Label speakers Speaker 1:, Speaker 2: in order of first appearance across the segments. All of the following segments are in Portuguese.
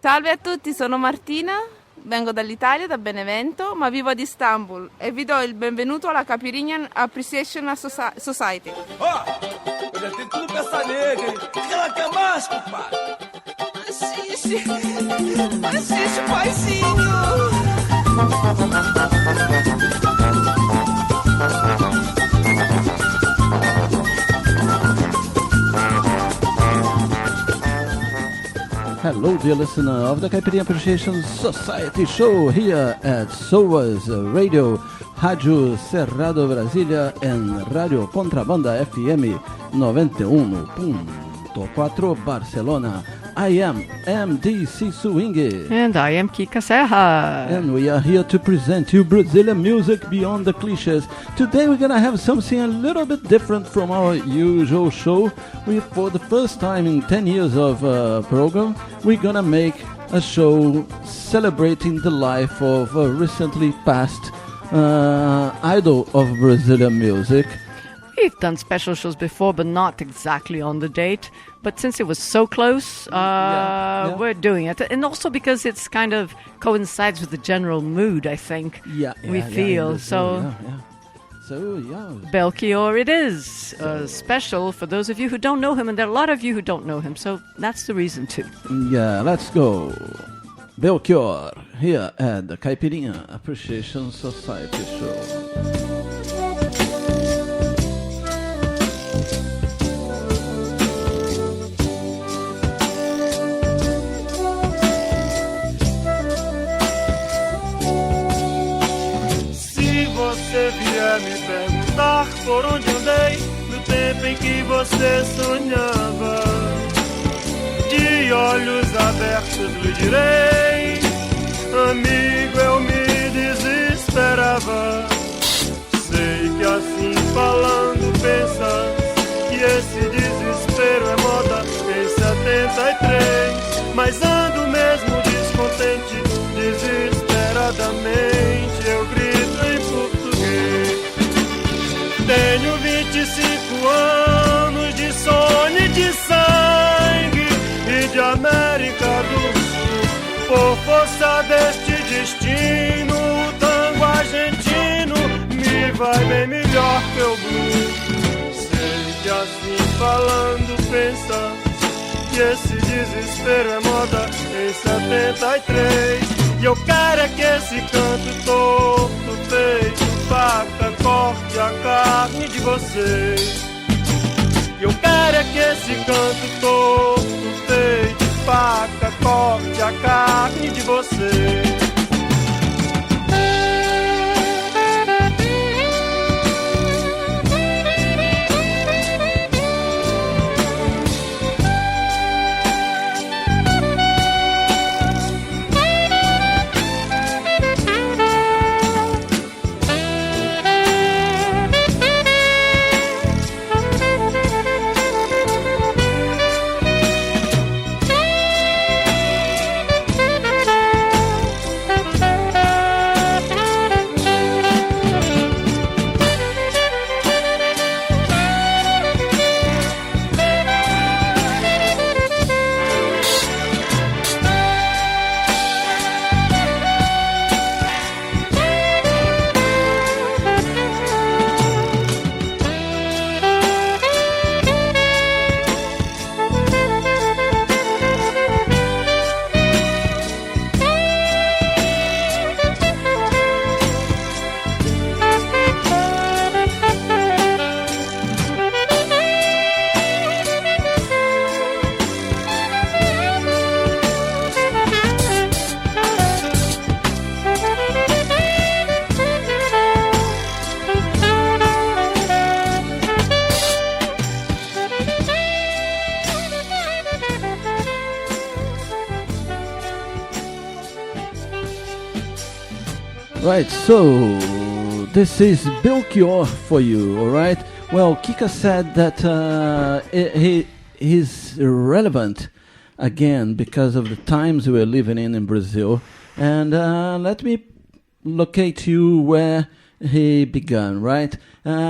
Speaker 1: Salve a tutti, sono Martina, vengo dall'Italia, da Benevento, ma vivo ad Istanbul e vi do il benvenuto alla Caipirinha Appreciation Society.
Speaker 2: Ó, eu já tenho tudo pra essa nega, hein? O que ela quer mais, compadre?
Speaker 1: Assiste, paizinho!
Speaker 3: Hello, dear listener of the Caipirinha Appreciation Society Show here at SOAS Radio, Rádio Cerrado Brasília and Radio Contrabanda FM 91.4 Barcelona. I am MDC Swing.
Speaker 4: And I am Kika Serra.
Speaker 3: And we are here to present you Brazilian music beyond the cliches. Today we're going to have something a little bit different from our usual show. For the first time in 10 years of program, we're going to make a show celebrating the life of a recently passed idol of Brazilian music.
Speaker 4: We've done special shows before, but not exactly on the date. But since it was so close, we're doing it. And also because it's kind of coincides with the general mood, I think, we feel. So Belchior it is. Special for those of you who don't know him, and there are a lot of you who don't know him. So that's the reason too.
Speaker 3: Yeah, let's go. Belchior, here at the Caipirinha Appreciation Society Show.
Speaker 5: Você vier me perguntar por onde andei no tempo em que você sonhava, de olhos abertos lhe direi, amigo, eu me desesperava. Sei que assim falando pensas que esse desespero é moda em 73, mas ando mesmo descontente, desesperadamente eu grito. Tenho 25 anos de sonho e de sangue e de América do Sul. Por força deste destino, o tango argentino me vai bem melhor que o blues. Sei que assim falando pensa que esse desespero é moda em 73. E eu quero é que esse canto torto, feito faca, corte a carne de vocês. E eu quero é que esse canto torto, feito faca, corte a carne de vocês.
Speaker 3: Right, so this is Belchior for you, all right? Well, Kika said that he's relevant again because of the times we're living in Brazil. And let me locate you where he began, right?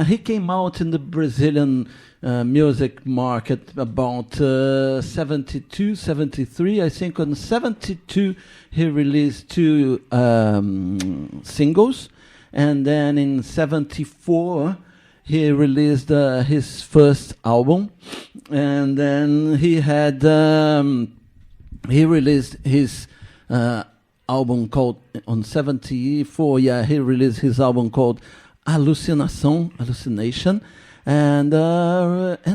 Speaker 3: He came out in the Brazilian music market about 72, 73. I think on 72 he released 2 singles, and then in 74 he released his first album, and then he had he released his album called on 74. Yeah, he released his album called Hallucination, and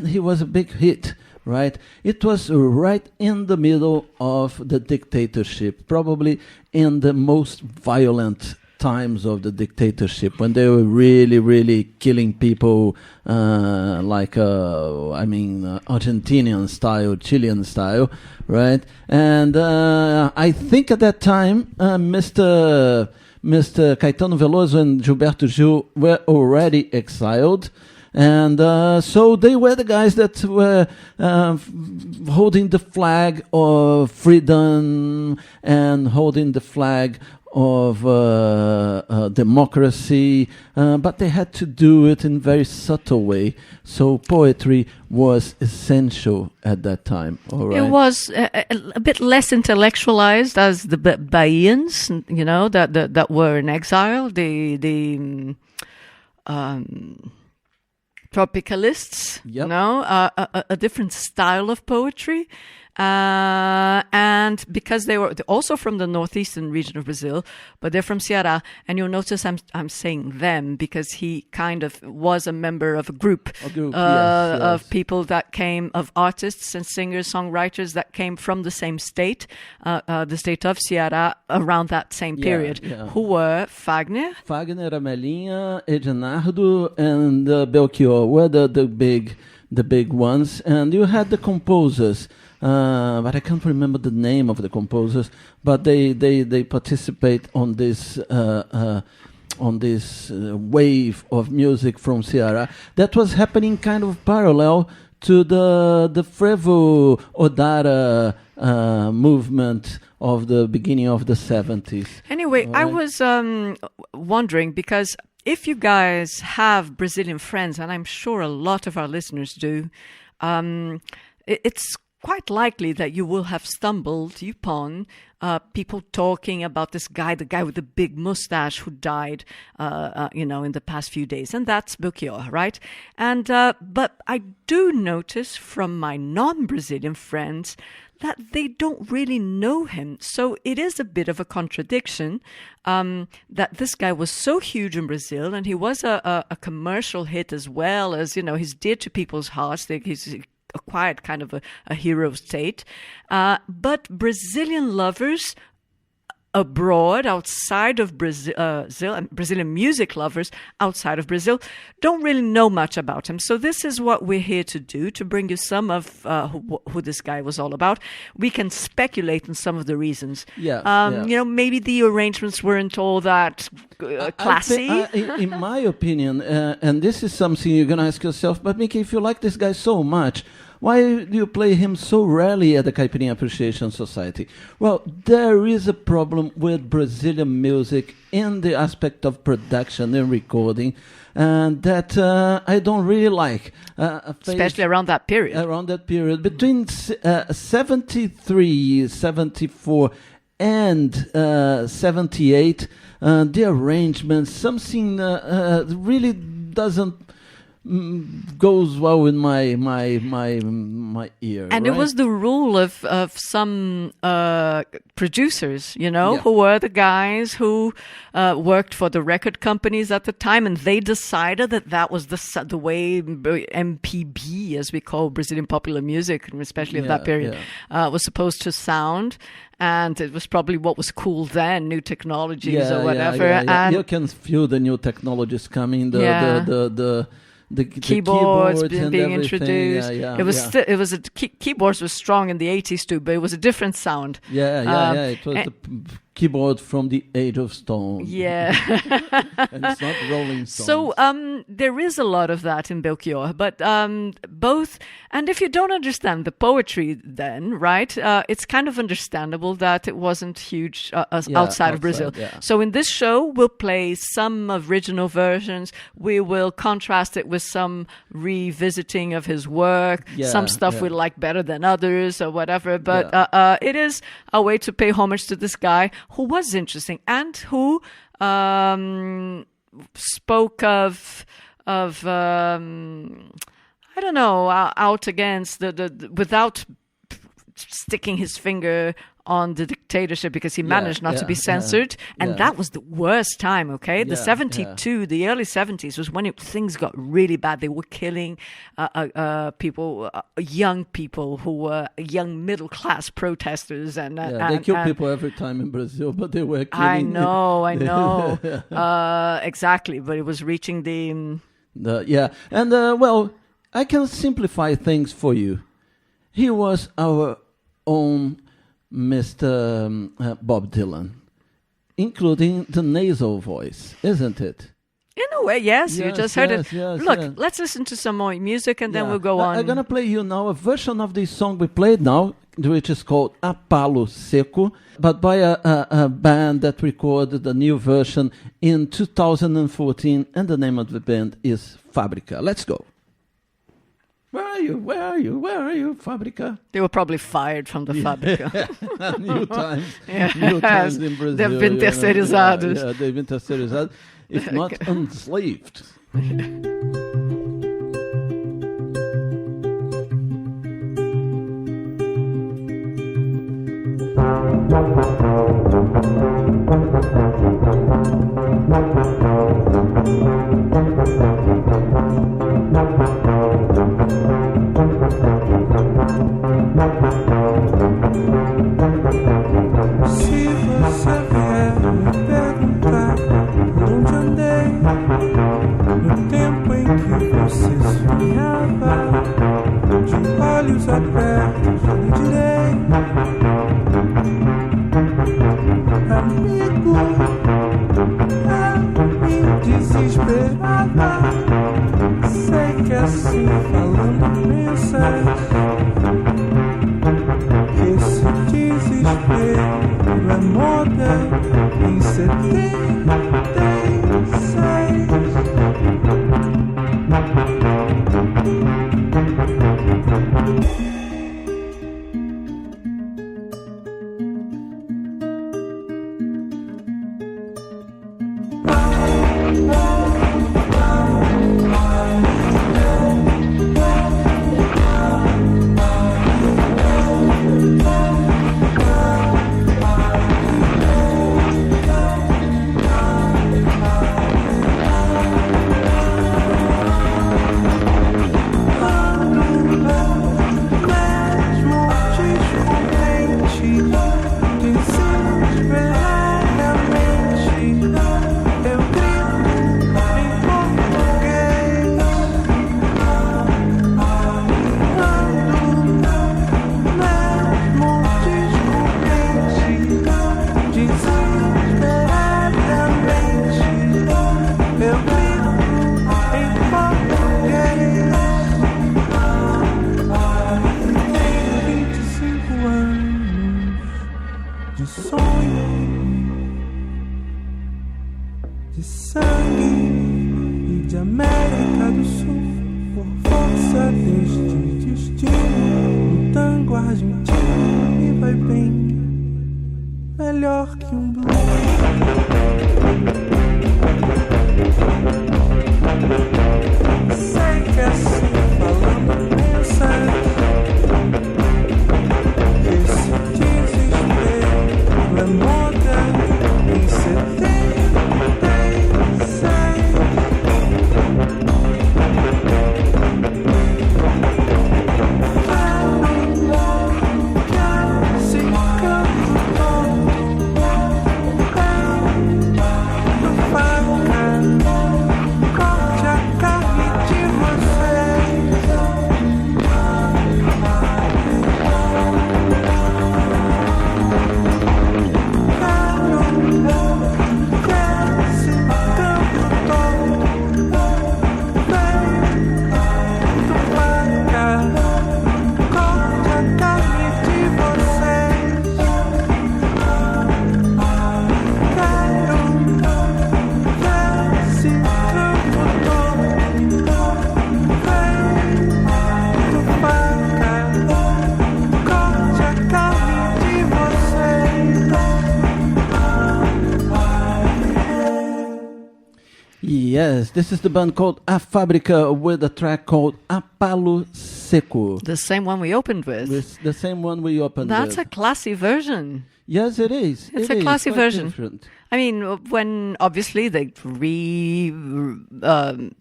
Speaker 3: he was a big hit. Right, it was right in the middle of the dictatorship, probably in the most violent times of the dictatorship, when they were really, really killing people, Argentinian style, Chilean style, right? And I think at that time, Mr. Caetano Veloso and Gilberto Gil were already exiled. And so they were the guys that were holding the flag of freedom and holding the flag of democracy, but they had to do it in a very subtle way. So poetry was essential at that time. All right.
Speaker 4: It was a bit less intellectualized as the Bahians, you know, that were in exile. The tropicalists,
Speaker 3: Yep.
Speaker 4: you know, a different style of poetry. And because they were also from the northeastern region of Brazil, but they're from Ceará, and you'll notice I'm saying them because he kind of was a member of a group,
Speaker 3: Yes.
Speaker 4: of people that came, of artists and singers, songwriters that came from the same state, the state of Ceará, around that same period, who were Fagner,
Speaker 3: Amelinha, Ednardo, and Belchior were the big ones, and you had the composers. But I can't remember the name of the composers. But they participate on this wave of music from Ceará that was happening kind of parallel to the Frevo Odara movement of the beginning of the 70s.
Speaker 4: Anyway,
Speaker 3: Right.
Speaker 4: I was wondering, because if you guys have Brazilian friends, and I'm sure a lot of our listeners do, it's quite likely that you will have stumbled upon people talking about this guy, the guy with the big mustache who died, in the past few days. And that's Belchior, right? And but I do notice from my non-Brazilian friends that they don't really know him. So it is a bit of a contradiction that this guy was so huge in Brazil, and he was a commercial hit as well as, he's dear to people's hearts. He's acquired kind of a hero state. But Brazilian lovers abroad, outside of Brazil, and Brazilian music lovers outside of Brazil don't really know much about him. So this is what we're here to do, to bring you some of who this guy was all about. We can speculate on some of the reasons. Maybe the arrangements weren't all that classy.
Speaker 3: In my opinion, and this is something you're going to ask yourself, but Mickey, if you like this guy so much, why do you play him so rarely at the Caipirinha Appreciation Society? Well, there is a problem with Brazilian music in the aspect of production and recording, and that I don't really like.
Speaker 4: Especially around that period.
Speaker 3: Between 73, 74, and 78, the arrangements, something really doesn't goes well with my ear.
Speaker 4: And
Speaker 3: right?
Speaker 4: It was the rule of some producers, who were the guys who worked for the record companies at the time, and they decided that was the way MPB, as we call Brazilian popular music, especially of that period, was supposed to sound. And it was probably what was cool then, new technologies or whatever. And
Speaker 3: you can feel the new technologies coming. The
Speaker 4: keyboards being introduced.
Speaker 3: Keyboards
Speaker 4: were strong in the 80s too, but it was a different sound.
Speaker 3: It was the keyboard from the Age of Stone.
Speaker 4: Yeah.
Speaker 3: And it's not Rolling Stones.
Speaker 4: So there is a lot of that in Belchior, but both, and if you don't understand the poetry then, right, it's kind of understandable that it wasn't huge outside of Brazil.
Speaker 3: Yeah.
Speaker 4: So in this show, we'll play some original versions. We will contrast it with some revisiting of his work, some stuff we like better than others or whatever. But it is a way to pay homage to this guy who was interesting and who spoke of I don't know, out against the without sticking his finger on the dictatorship, because he managed not to be censored. And that was the worst time, okay? The 72, the early 70s was when things got really bad. They were killing people, young people who were young middle-class protesters. And
Speaker 3: they kill people every time in Brazil, but they were killing...
Speaker 4: I know. Exactly, but it was reaching the...
Speaker 3: And, well, I can simplify things for you. He was our own Mr. Bob Dylan, including the nasal voice, isn't it?
Speaker 4: In a way, yes. You just heard it.
Speaker 3: Yes,
Speaker 4: Look, let's listen to some more music and then we'll go on.
Speaker 3: I'm going to play you now a version of this song we played now, which is called A Palo Seco, but by a band that recorded a new version in 2014, and the name of the band is Fábrica. Let's go. Where are you? Where are you? Where are you, Fábrica?
Speaker 4: They were probably fired from the Fábrica.
Speaker 3: New times in Brazil.
Speaker 4: They've been terceirizados.
Speaker 3: Yeah, they've been terceirizados, if not enslaved.
Speaker 6: Se você vier me perguntar por onde andei no tempo em que você sonhava, de olhos abertos eu lhe direi: amigo, eu me desesperava. Sei que assim falando pensas, esse desespero é moda em 76.
Speaker 3: Yes, this is the band called A Fábrica with a track called A Palo Seco.
Speaker 4: The same one we opened with.
Speaker 3: With the same one we opened
Speaker 4: That's
Speaker 3: with.
Speaker 4: a classy version.
Speaker 3: Yes, it is.
Speaker 4: It's
Speaker 3: It
Speaker 4: a
Speaker 3: is
Speaker 4: classy
Speaker 3: quite
Speaker 4: version.
Speaker 3: different.
Speaker 4: I mean, when obviously they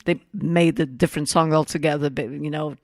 Speaker 4: they made the different song altogether, but,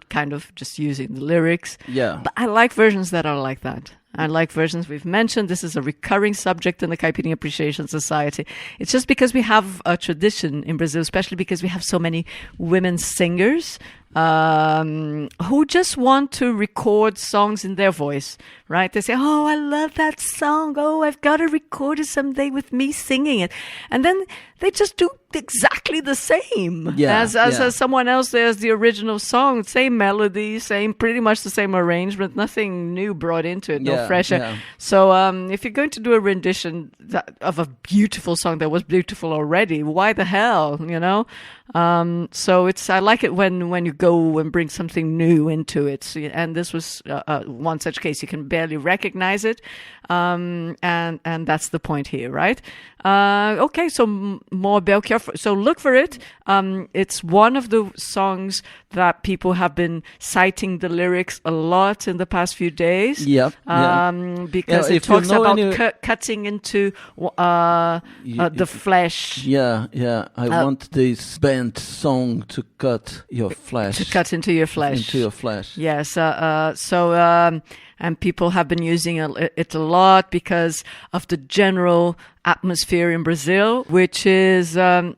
Speaker 4: kind of just using the lyrics.
Speaker 3: Yeah.
Speaker 4: But I like versions that are like that. I like versions we've mentioned. This is a recurring subject in the Caipirinha Appreciation Society. It's just because we have a tradition in Brazil, especially because we have so many women singers who just want to record songs in their voice, right? They say, oh, I love that song. Oh, I've got to record it someday with me singing it. And then they just do exactly the same as someone else. There's the original song, same melody, pretty much the same arrangement, nothing new brought into it, no fresher.
Speaker 3: Yeah.
Speaker 4: So if you're going to do a rendition of a beautiful song that was beautiful already, why the hell, So I like it when you go and bring something new into it. So, and this was one such case. You can barely recognize it, and that's the point here, right? Okay, so more Belchior. So look for it. It's one of the songs that people have been citing the lyrics a lot in the past few days.
Speaker 3: Yep.
Speaker 4: Because it talks about cutting into the flesh.
Speaker 3: Yeah. I want this band song to cut your flesh.
Speaker 4: To cut into your flesh.
Speaker 3: Into your flesh.
Speaker 4: Yes. And people have been using it a lot because of the general atmosphere in Brazil, which is an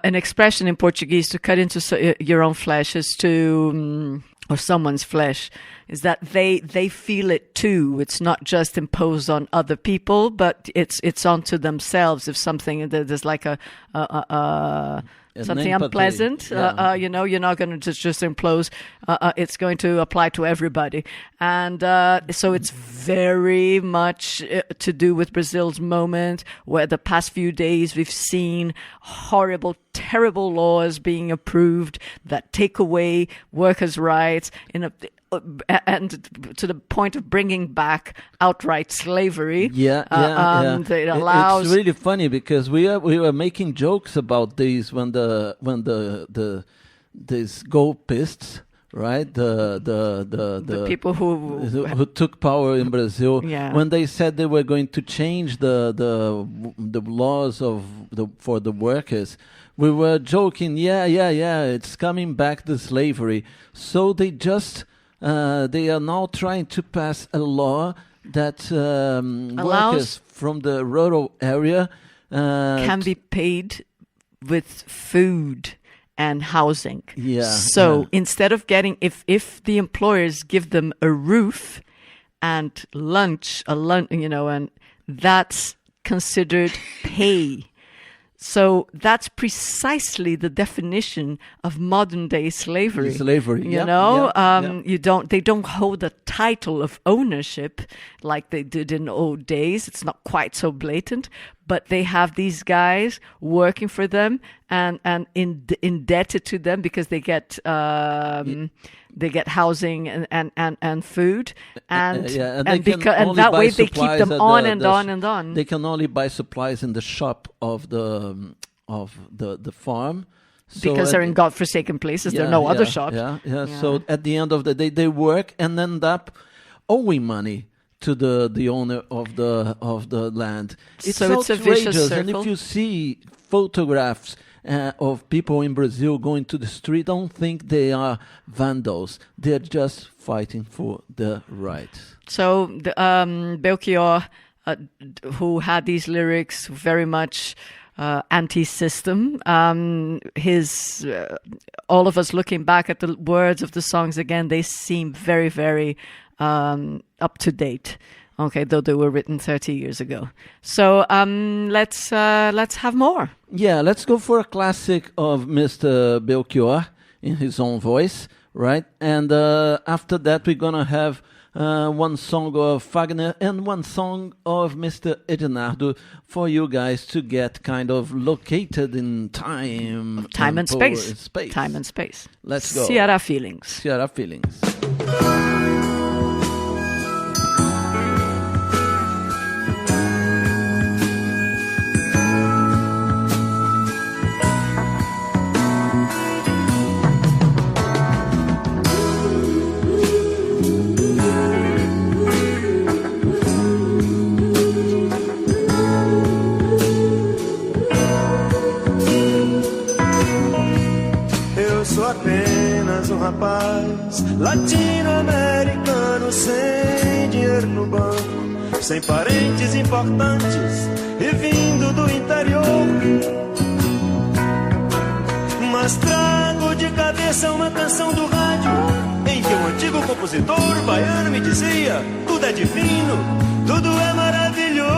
Speaker 4: expression in Portuguese. To cut into your own flesh is to, or someone's flesh, is that they feel it too. It's not just imposed on other people, but it's onto themselves. If something, there's like something
Speaker 3: empathy.
Speaker 4: Unpleasant, you're not going to just impose. It's going to apply to everybody. And so it's very much to do with Brazil's moment, where the past few days we've seen horrible, terrible laws being approved that take away workers' rights and to the point of bringing back outright slavery.
Speaker 3: It allows. It's really funny because we were making jokes about these when these golpists, right? The
Speaker 4: people
Speaker 3: who took power in Brazil, when they said they were going to change the laws for the workers. We were joking, it's coming back to slavery. So they just they are now trying to pass a law that workers from the rural area
Speaker 4: can be paid with food and housing. Instead of getting, if the employers give them a roof and lunch, and that's considered pay. So that's precisely the definition of modern day slavery. They don't hold the title of ownership like they did in old days. It's not quite so blatant, but they have these guys working for them and indebted to them because they get housing and food and that way they keep them on and on.
Speaker 3: They can only buy supplies in the shop of the farm.
Speaker 4: Because they're in godforsaken places, there are no other shops.
Speaker 3: So at the end of the day, they work and end up owing money to the owner of the land.
Speaker 4: It's a vicious circle.
Speaker 3: And if you see photographs of people in Brazil going to the street, don't think they are vandals. They're just fighting for their rights.
Speaker 4: So Belchior, who had these lyrics very much anti-system, all of us looking back at the words of the songs again, they seem very, very up to date. Okay, though they were written 30 years ago. So let's have more.
Speaker 3: Yeah, let's go for a classic of Mr. Belchior in his own voice, right? And after that, we're gonna have one song of Fagner and one song of Mr. Ednardo for you guys to get kind of located in time
Speaker 4: and space.
Speaker 3: Time and space. Let's go.
Speaker 4: Ceará Feelings.
Speaker 3: Ceará Feelings.
Speaker 5: rapaz latino-americano sem dinheiro no banco, sem parentes importantes e vindo do interior. Mas trago de cabeça uma canção do rádio em que um antigo compositor baiano me dizia: tudo é divino, tudo é maravilhoso.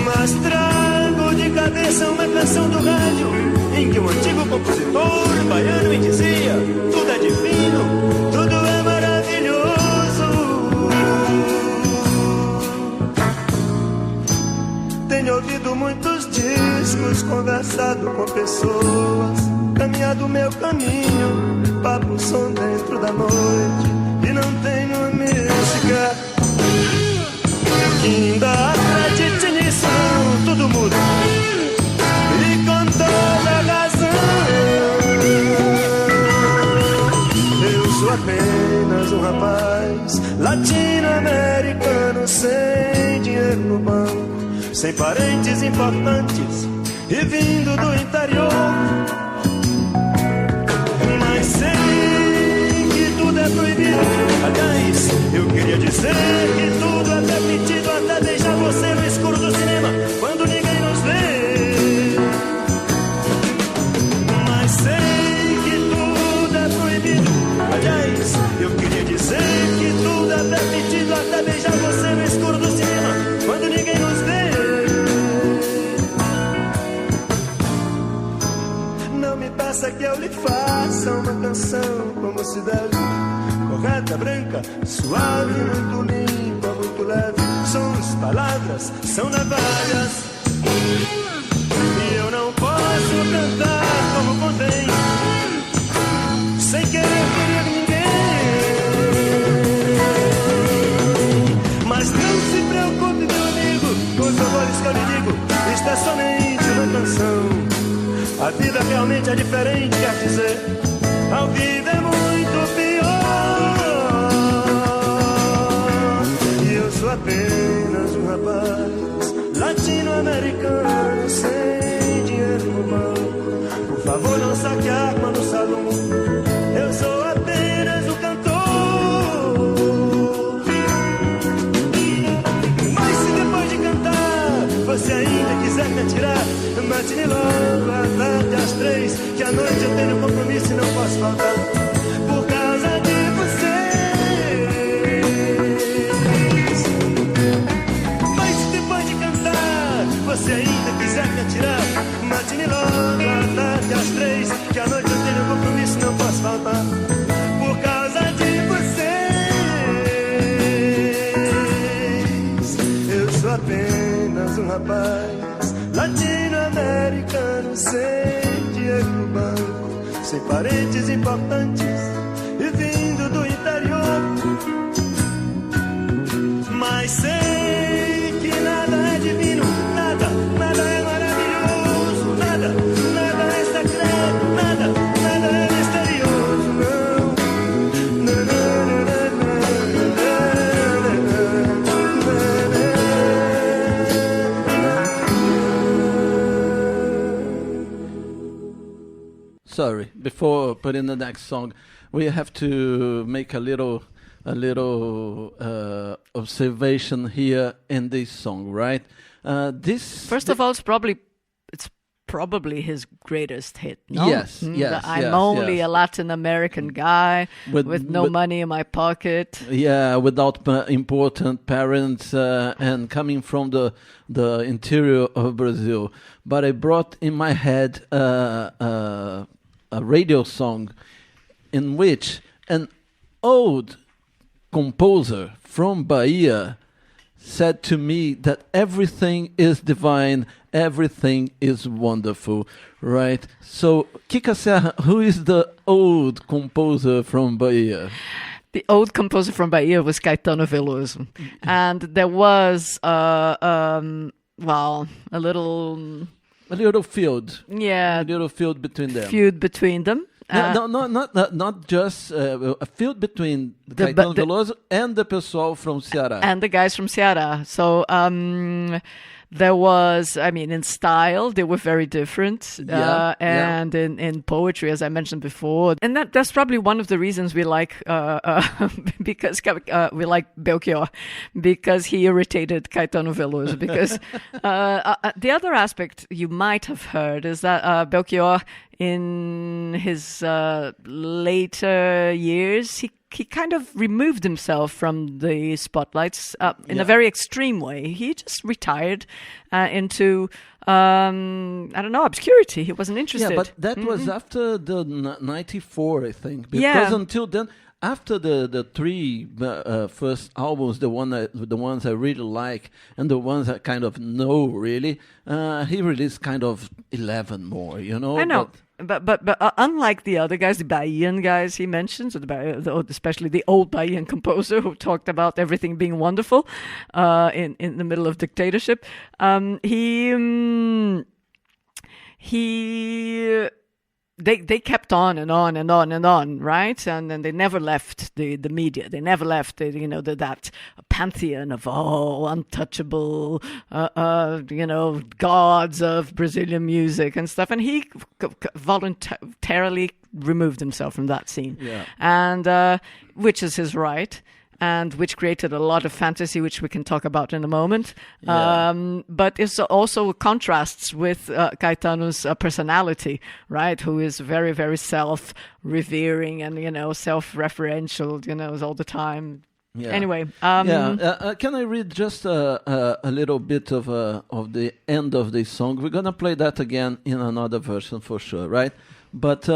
Speaker 5: Mas trago de cabeça uma canção do rádio em que um antigo compositor baiano me dizia: tudo é divino, tudo é maravilhoso. Tenho ouvido muitos discos, conversado com pessoas, caminhado meu caminho, papo som dentro da noite, e não tenho música que ainda acredite nisso, não, tudo muda, e com toda razão. Eu sou apenas um rapaz latino-americano sem dinheiro no banco, sem parentes importantes e vindo do interior. Mas sei que tudo é proibido. Aliás, eu queria dizer que tudo é permitido, até deixar você no escuro do cinema, quando ninguém nos vê. Mas sei que tudo é proibido. Aliás, eu queria dizer que tudo é permitido, até deixar você no escuro do cinema, quando ninguém nos vê. Peça que eu lhe faça uma canção como se deve, correta, branca, suave, muito limpa, muito leve. Sons, palavras, são navalhas, e eu não posso cantar como convém, sem querer ferir ninguém. Mas não se preocupe, meu amigo, com os favores que eu lhe digo, isto é somente uma canção. A vida realmente é diferente, quer dizer, ao vivo é muito pior. E eu sou apenas um rapaz latino-americano sem dinheiro no banco. Por favor, não saque a arma no salão. Eu sou apenas um cantor. Mas se depois de cantar você ainda quiser me atirar, mate-me logo à tarde às 3, que à noite eu tenho compromisso e não posso faltar por causa de vocês. Mas se depois de cantar você ainda quiser me atirar, mate-me logo à tarde às 3, que à noite eu tenho compromisso e não posso faltar por causa de vocês. Eu sou apenas um rapaz latino-americano sem dinheiro no banco, sem parentes importantes e vindo do interior. Mas sei que nada é divino, nada, nada é maravilhoso, nada, nada é secreto, nada, nada é misterioso, não.
Speaker 3: Sorry, before putting the next song, we have to make a little observation here in this song, right?
Speaker 4: First of all, it's probably his greatest hit. No?
Speaker 3: Yes, yes.
Speaker 4: I'm only a Latin American guy with no money in my pocket.
Speaker 3: Yeah, without important parents and coming from the interior of Brazil. But I brought in my head a radio song in which an old composer from Bahia said to me that everything is divine, everything is wonderful, right? So, Kika Serra, who is the old composer from Bahia?
Speaker 4: The old composer from Bahia was Caetano Veloso. And there was, a little
Speaker 3: feud.
Speaker 4: Yeah.
Speaker 3: A little feud between them.
Speaker 4: Feud between them.
Speaker 3: Not just a feud between Caetano Veloso and the pessoal from Ceará.
Speaker 4: And the guys from Ceará. So There was, I mean, in style, they were very different. And in poetry, as I mentioned before. And that's probably one of the reasons we like, because we like Belchior, because he irritated Caetano Veloso. Because the other aspect you might have heard is that Belchior, in his later years, he kind of removed himself from the spotlights in a very extreme way. He just retired into, I don't know, obscurity. He wasn't interested.
Speaker 3: Yeah, but that was after the 94, I think. Because until then, after the three first albums, the ones I really like and the ones I kind of know really, he released kind of 11 more, you know.
Speaker 4: I know. But unlike the other guys, the Bahian guys he mentions, especially the old Bahian composer who talked about everything being wonderful in the middle of dictatorship, They kept on and on and on and on, right? And then they never left the media. They never left that pantheon of untouchable, gods of Brazilian music and stuff. And he voluntarily removed himself from that scene, and which is his right. And which created a lot of fantasy, which we can talk about in a moment. But it's also contrasts with Caetano's personality, right? Who is very, very self-revering and, self-referential, all the time. Yeah. Anyway.
Speaker 3: Can I read just a little bit of the end of this song? We're going to play that again in another version for sure, right? But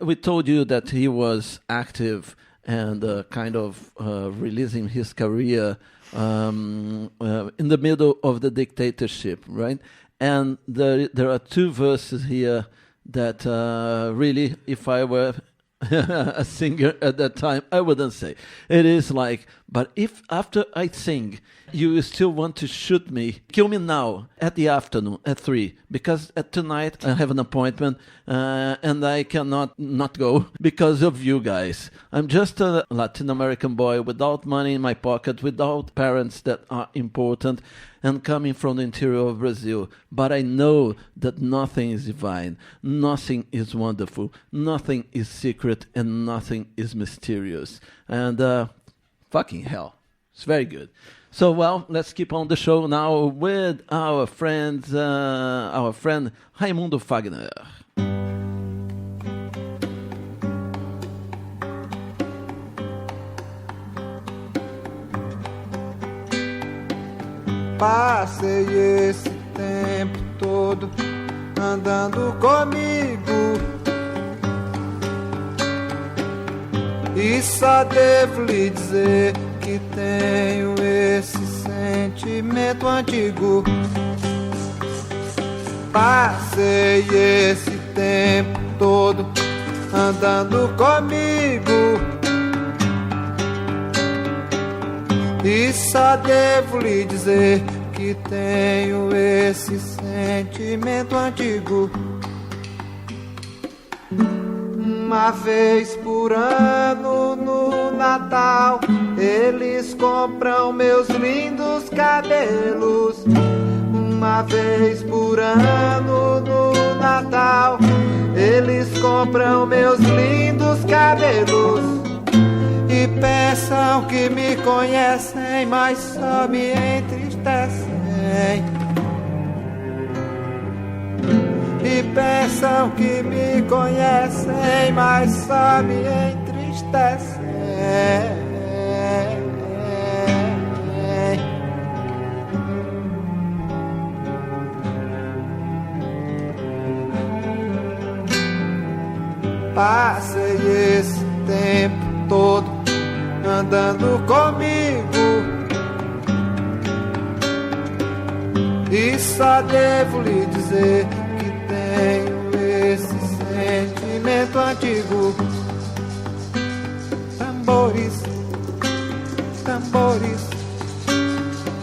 Speaker 3: we told you that he was active and kind of releasing his career in the middle of the dictatorship, right? And there are two verses here that really, if I were a singer at that time, I wouldn't say. It is like, but if after I sing, you still want to shoot me, kill me now at the afternoon at 3, because tonight I have an appointment and I cannot not go because of you guys. I'm just a Latin American boy without money in my pocket, without parents that are important, and coming from the interior of Brazil. But I know that nothing is divine, nothing is wonderful, nothing is secret, and nothing is mysterious. And fucking hell, it's very good. So, well, let's keep on the show now with our friend Raimundo Fagner.
Speaker 6: Passei esse tempo todo andando comigo e só devo lhe dizer que tenho esse sentimento antigo. Passei esse tempo todo andando comigo e só devo lhe dizer que tenho esse sentimento antigo. Uma vez por ano no Natal eles compram meus lindos cabelos. Uma vez por ano no Natal eles compram meus lindos cabelos e pensam que me conhecem, mas só me entristecem. E pensam que me conhecem, mas só me entristecem. Passei esse tempo todo andando comigo e só devo lhe dizer que tenho esse sentimento antigo. Tambores, tambores,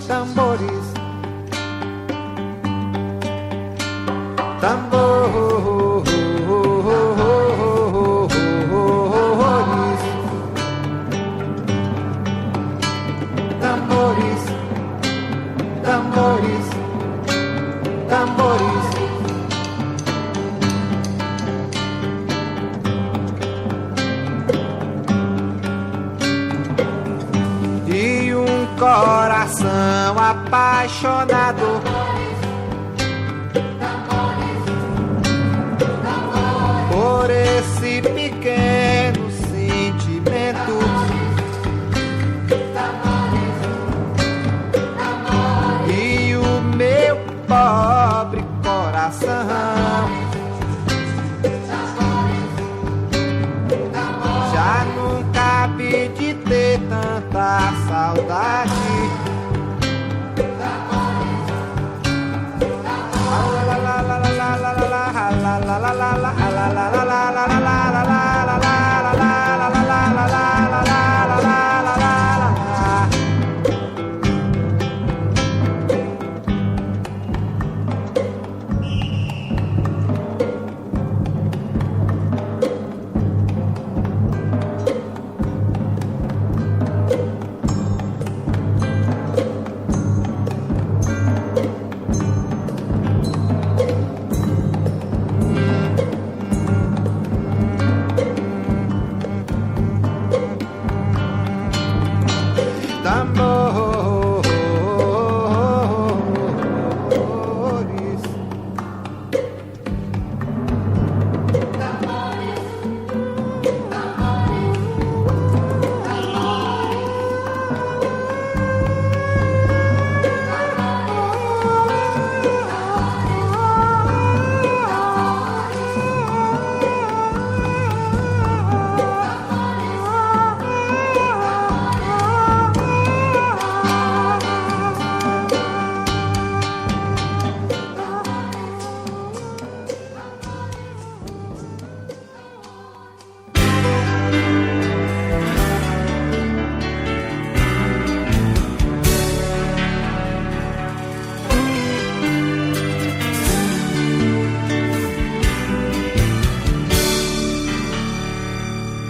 Speaker 6: tambores, tambores, tambores, tambores.
Speaker 7: coração apaixonado. Por esse pequeno sentimento. E o meu pobre coração já nunca vi de ter tanta saudade.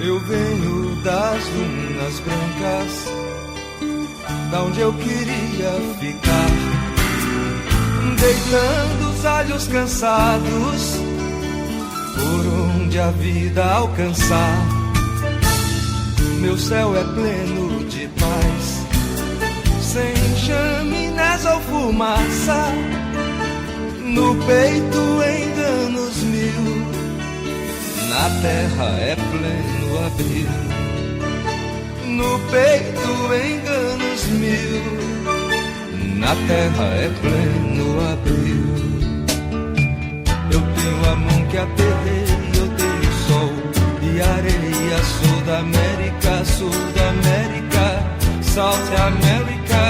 Speaker 6: Eu venho das dunas brancas, da onde eu queria ficar, deitando os olhos cansados, por onde a vida alcançar. Meu céu é pleno de paz, sem chaminés ou fumaça, no peito enganos mil, na terra é pleno abril. No peito enganos mil, na terra é pleno abril. Eu tenho a mão que aterrei, eu tenho sol e areia. Sou da América, South America.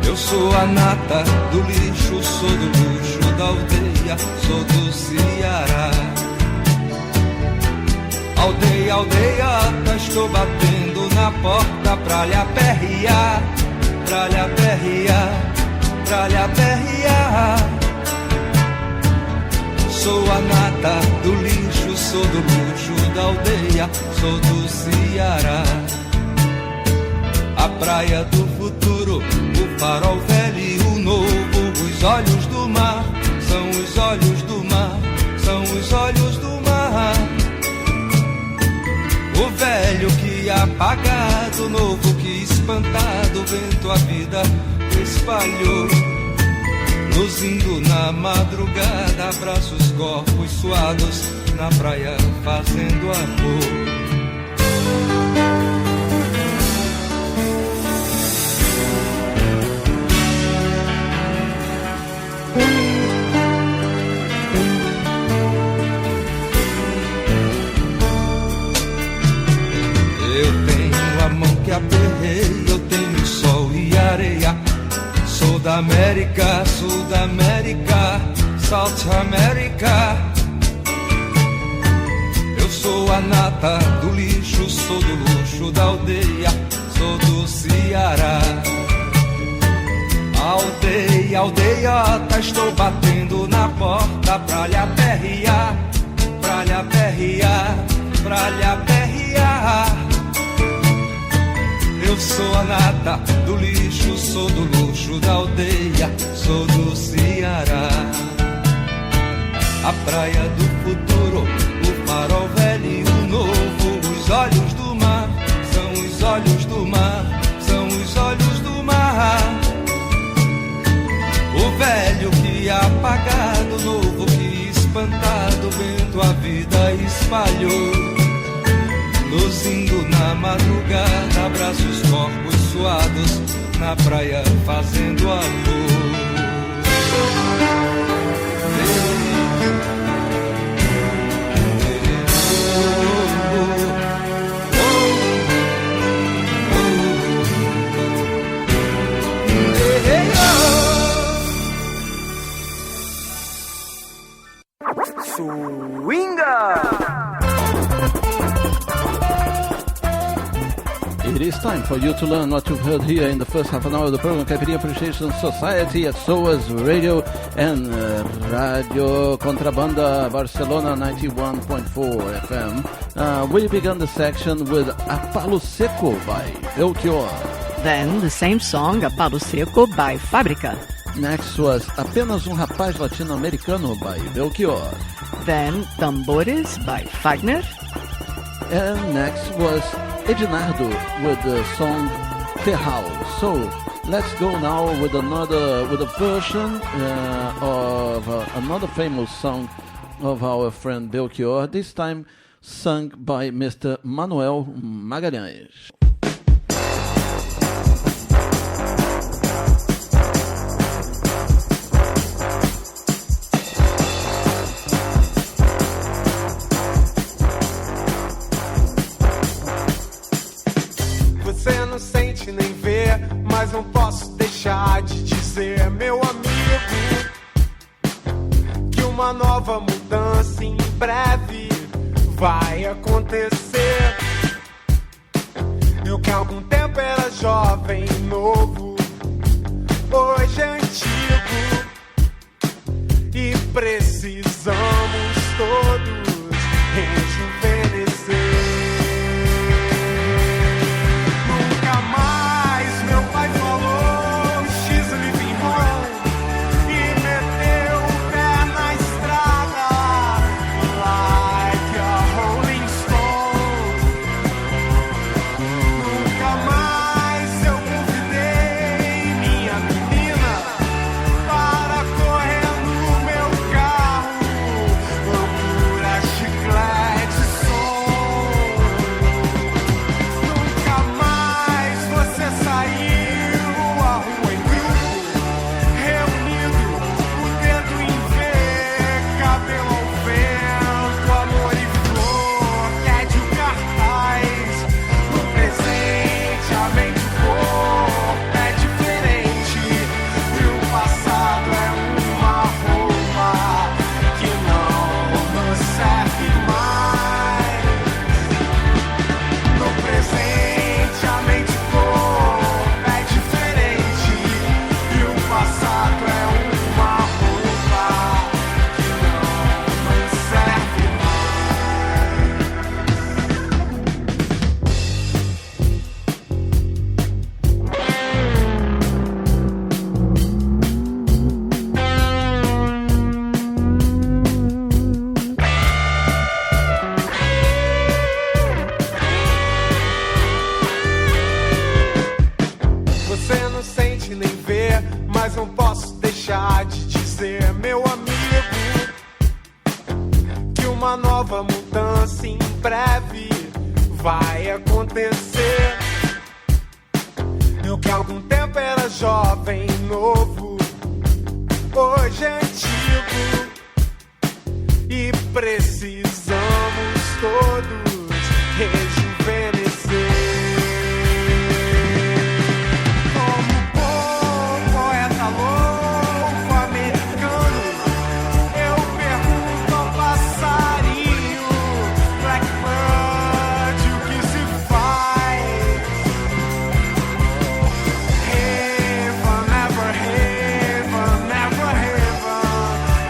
Speaker 6: Eu sou a nata do lixo, sou do luxo da aldeia, sou do Ceará. Aldeia, aldeia, estou batendo na porta pra lhe aperrear, pra lhe aperrear, pra lhe aperrear. Sou a nata do lixo, sou do luxo da aldeia, sou do Ceará. A praia do futuro, o farol velho e o novo, os olhos do mar, são os olhos do mar, são os olhos do mar. O velho que apagado, o novo que espantado, o vento a vida espalhou. Luzindo na madrugada, abraços, corpos suados, na praia fazendo amor. Eu tenho a mão que aperrei, eu tenho sol e areia. Sou da América, South America. Eu sou a nata do lixo, sou do luxo da aldeia, sou do Ceará. Aldeia, aldeiota, estou batendo na porta pra lhe aperrear, pra lhe aperrear, pra lhe aperrear. Eu sou a nata do lixo, sou do luxo da aldeia, sou do Ceará. A praia do futuro, o farol velho e o novo, os olhos do mar, são os olhos do mar,
Speaker 8: espalhou, luzindo na madrugada, abraços, corpos suados, na praia fazendo amor.
Speaker 3: It is time for you to learn what you've heard here in the first half an hour of the program Caipirinha Appreciation Society at SOAS Radio and Radio Contrabanda Barcelona 91.4 FM. We began the section with A Palo Seco by Belchior.
Speaker 4: Then the same song, A Palo Seco by Fábrica.
Speaker 3: Next was Apenas Rapaz Latino-Americano by Belchior.
Speaker 4: Then Tambores by Fagner.
Speaker 3: And next was Edinardo with the song Terral. So let's go now with a version of another famous song of our friend Belchior, this time sung by Mr. Manuel Magalhães.
Speaker 7: Você não sente nem vê, mas não posso deixar de dizer, meu amigo, que uma nova mudança em breve vai acontecer. Eu que há algum tempo era jovem, novo, hoje é antigo, e precisamos todos rejuvenescer.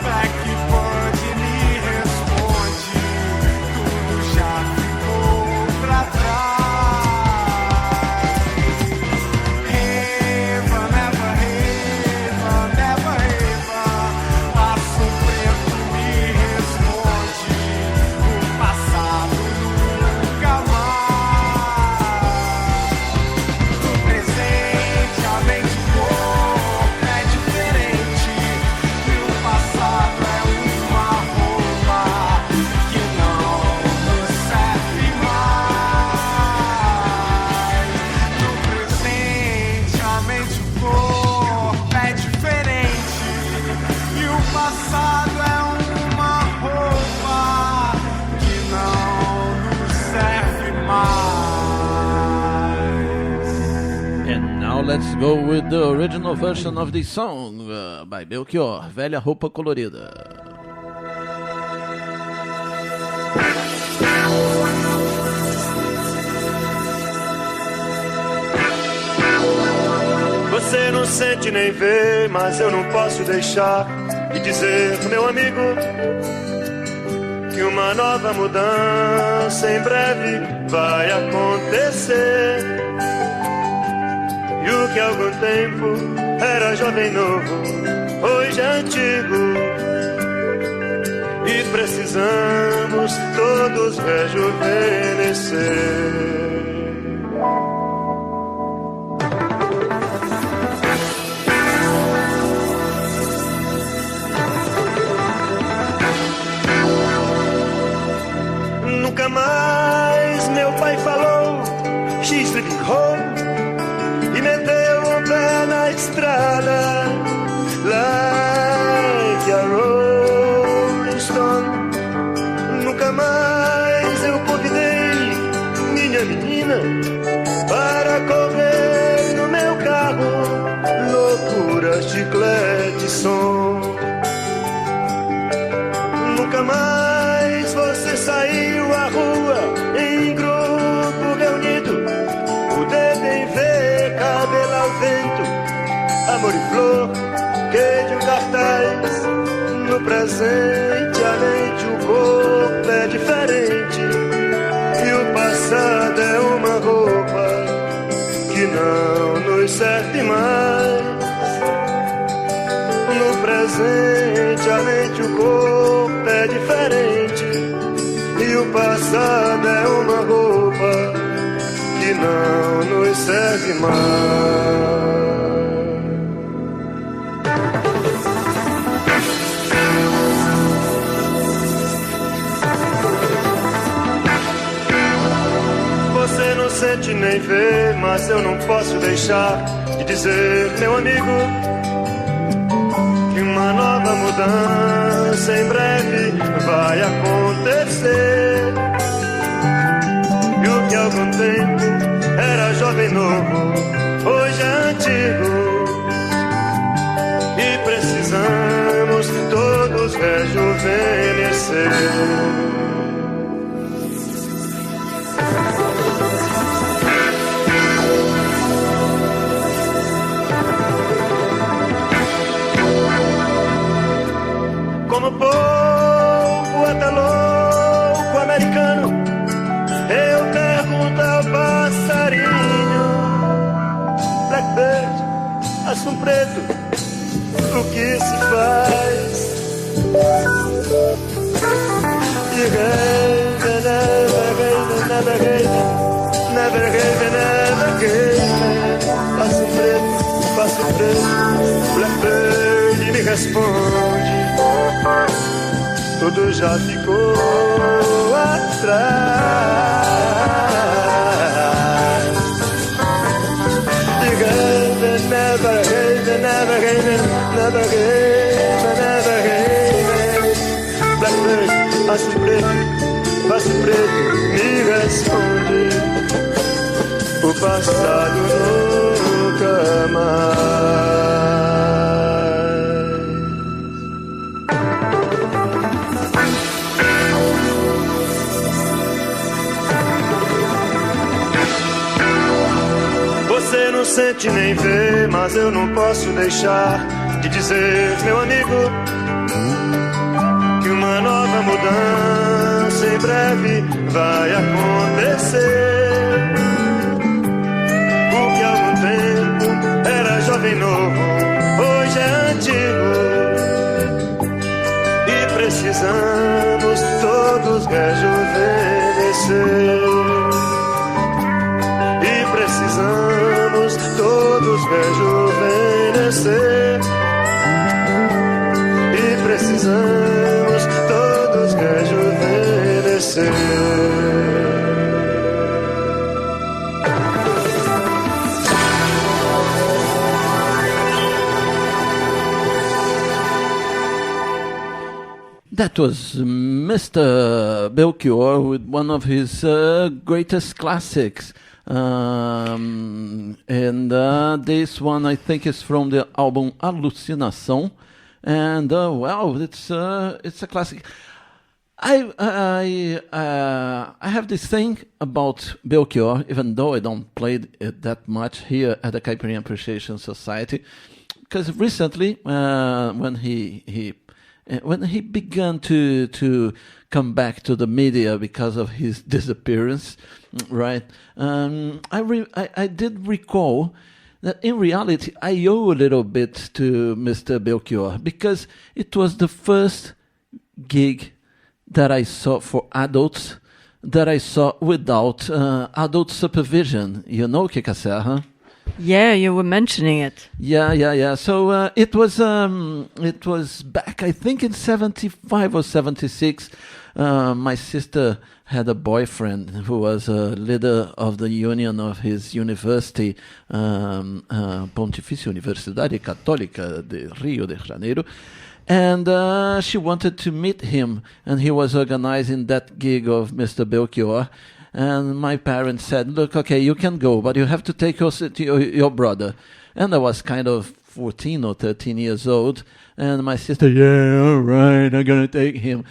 Speaker 7: Blackbird me responde, tudo já ficou
Speaker 3: And now let's go with the original version of this song by Belchior, Velha Roupa Colorida.
Speaker 5: Você não sente nem vê, mas eu não posso deixar de dizer, meu amigo, que uma nova mudança em breve vai acontecer. E o que há algum tempo era jovem novo, hoje é antigo. E precisamos todos rejuvenescer. Nunca mais meu pai falou She's leaving home e meteu o pé na estrada like a Rolling Stone. Nunca mais eu convidei minha menina para correr no meu carro, loucura, chiclete, som. Nunca mais você saiu à rua em grupo reunido, o dedo em V, cabelo ao vento, amor e flor, queijo, cartaz. No presente a mente, o corpo é diferente e o passado é uma roupa que não nos serve mais. No presente a mente, o corpo é diferente e o passado é uma roupa que não nos serve mais. Você não sente nem vê, mas eu não posso deixar de dizer, meu amigo, que uma nova mudança em breve vai acontecer. E o que há algum tempo era jovem novo, hoje é antigo. E precisamos todos rejuvenescer. Como poeta louco americano, eu pergunto ao passarinho, Blackbird, assum preto, o que se faz? Never gave, passo preto, Blackbird me responde, tudo já ficou atrás. Never gave. Blackbird, passo preto, me responde, o passado nunca mais. Você não sente nem vê, mas eu não posso deixar de dizer, meu amigo, que uma nova mudança em breve vai acontecer. O que há algum tempo era jovem novo, hoje é antigo. E precisamos todos rejuvenescer. E precisamos todos rejuvenescer. E precisamos todos rejuvenescer.
Speaker 3: That was Mr. Belchior with one of his greatest classics. And And this one I think is from the album Alucinação, and it's a classic. I have this thing about Belchior, even though I don't play it that much here at the Caipirinha Appreciation Society, because recently when he began to come back to the media because of his disappearance, right? I did recall that in reality I owe a little bit to Mr. Belchior, because it was the first gig that I saw for adults that I saw without adult supervision. You know, Kika Serra?
Speaker 4: Yeah, you were mentioning it.
Speaker 3: Yeah. So it was back, I think, in 75 or 76. My sister had a boyfriend who was a leader of the union of his university, Pontifícia Universidade Católica de Rio de Janeiro. And she wanted to meet him, and he was organizing that gig of Mr. Belchior. And my parents said, look, okay, you can go, but you have to take your brother. And I was kind of 14 or 13 years old. And my sister, yeah, all right, I'm going to take him.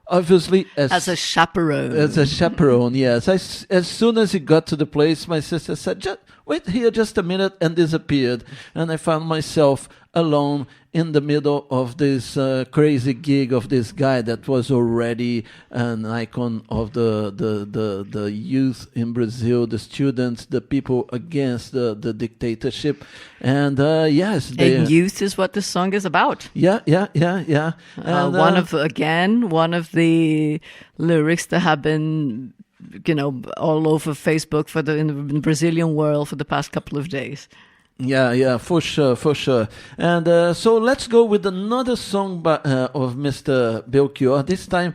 Speaker 3: Obviously,
Speaker 4: as a chaperone.
Speaker 3: As a chaperone, yes. As soon as he got to the place, my sister said, wait here just a minute, and disappeared. And I found myself alone in the middle of this crazy gig of this guy that was already an icon of the youth in Brazil, the students, the people against the dictatorship. And yes,
Speaker 4: and youth is what this song is about.
Speaker 3: Yeah. And,
Speaker 4: one of the lyrics that have been, all over Facebook in the Brazilian world for the past couple of days.
Speaker 3: Yeah, for sure. And so let's go with another song of Mr. Belchior, this time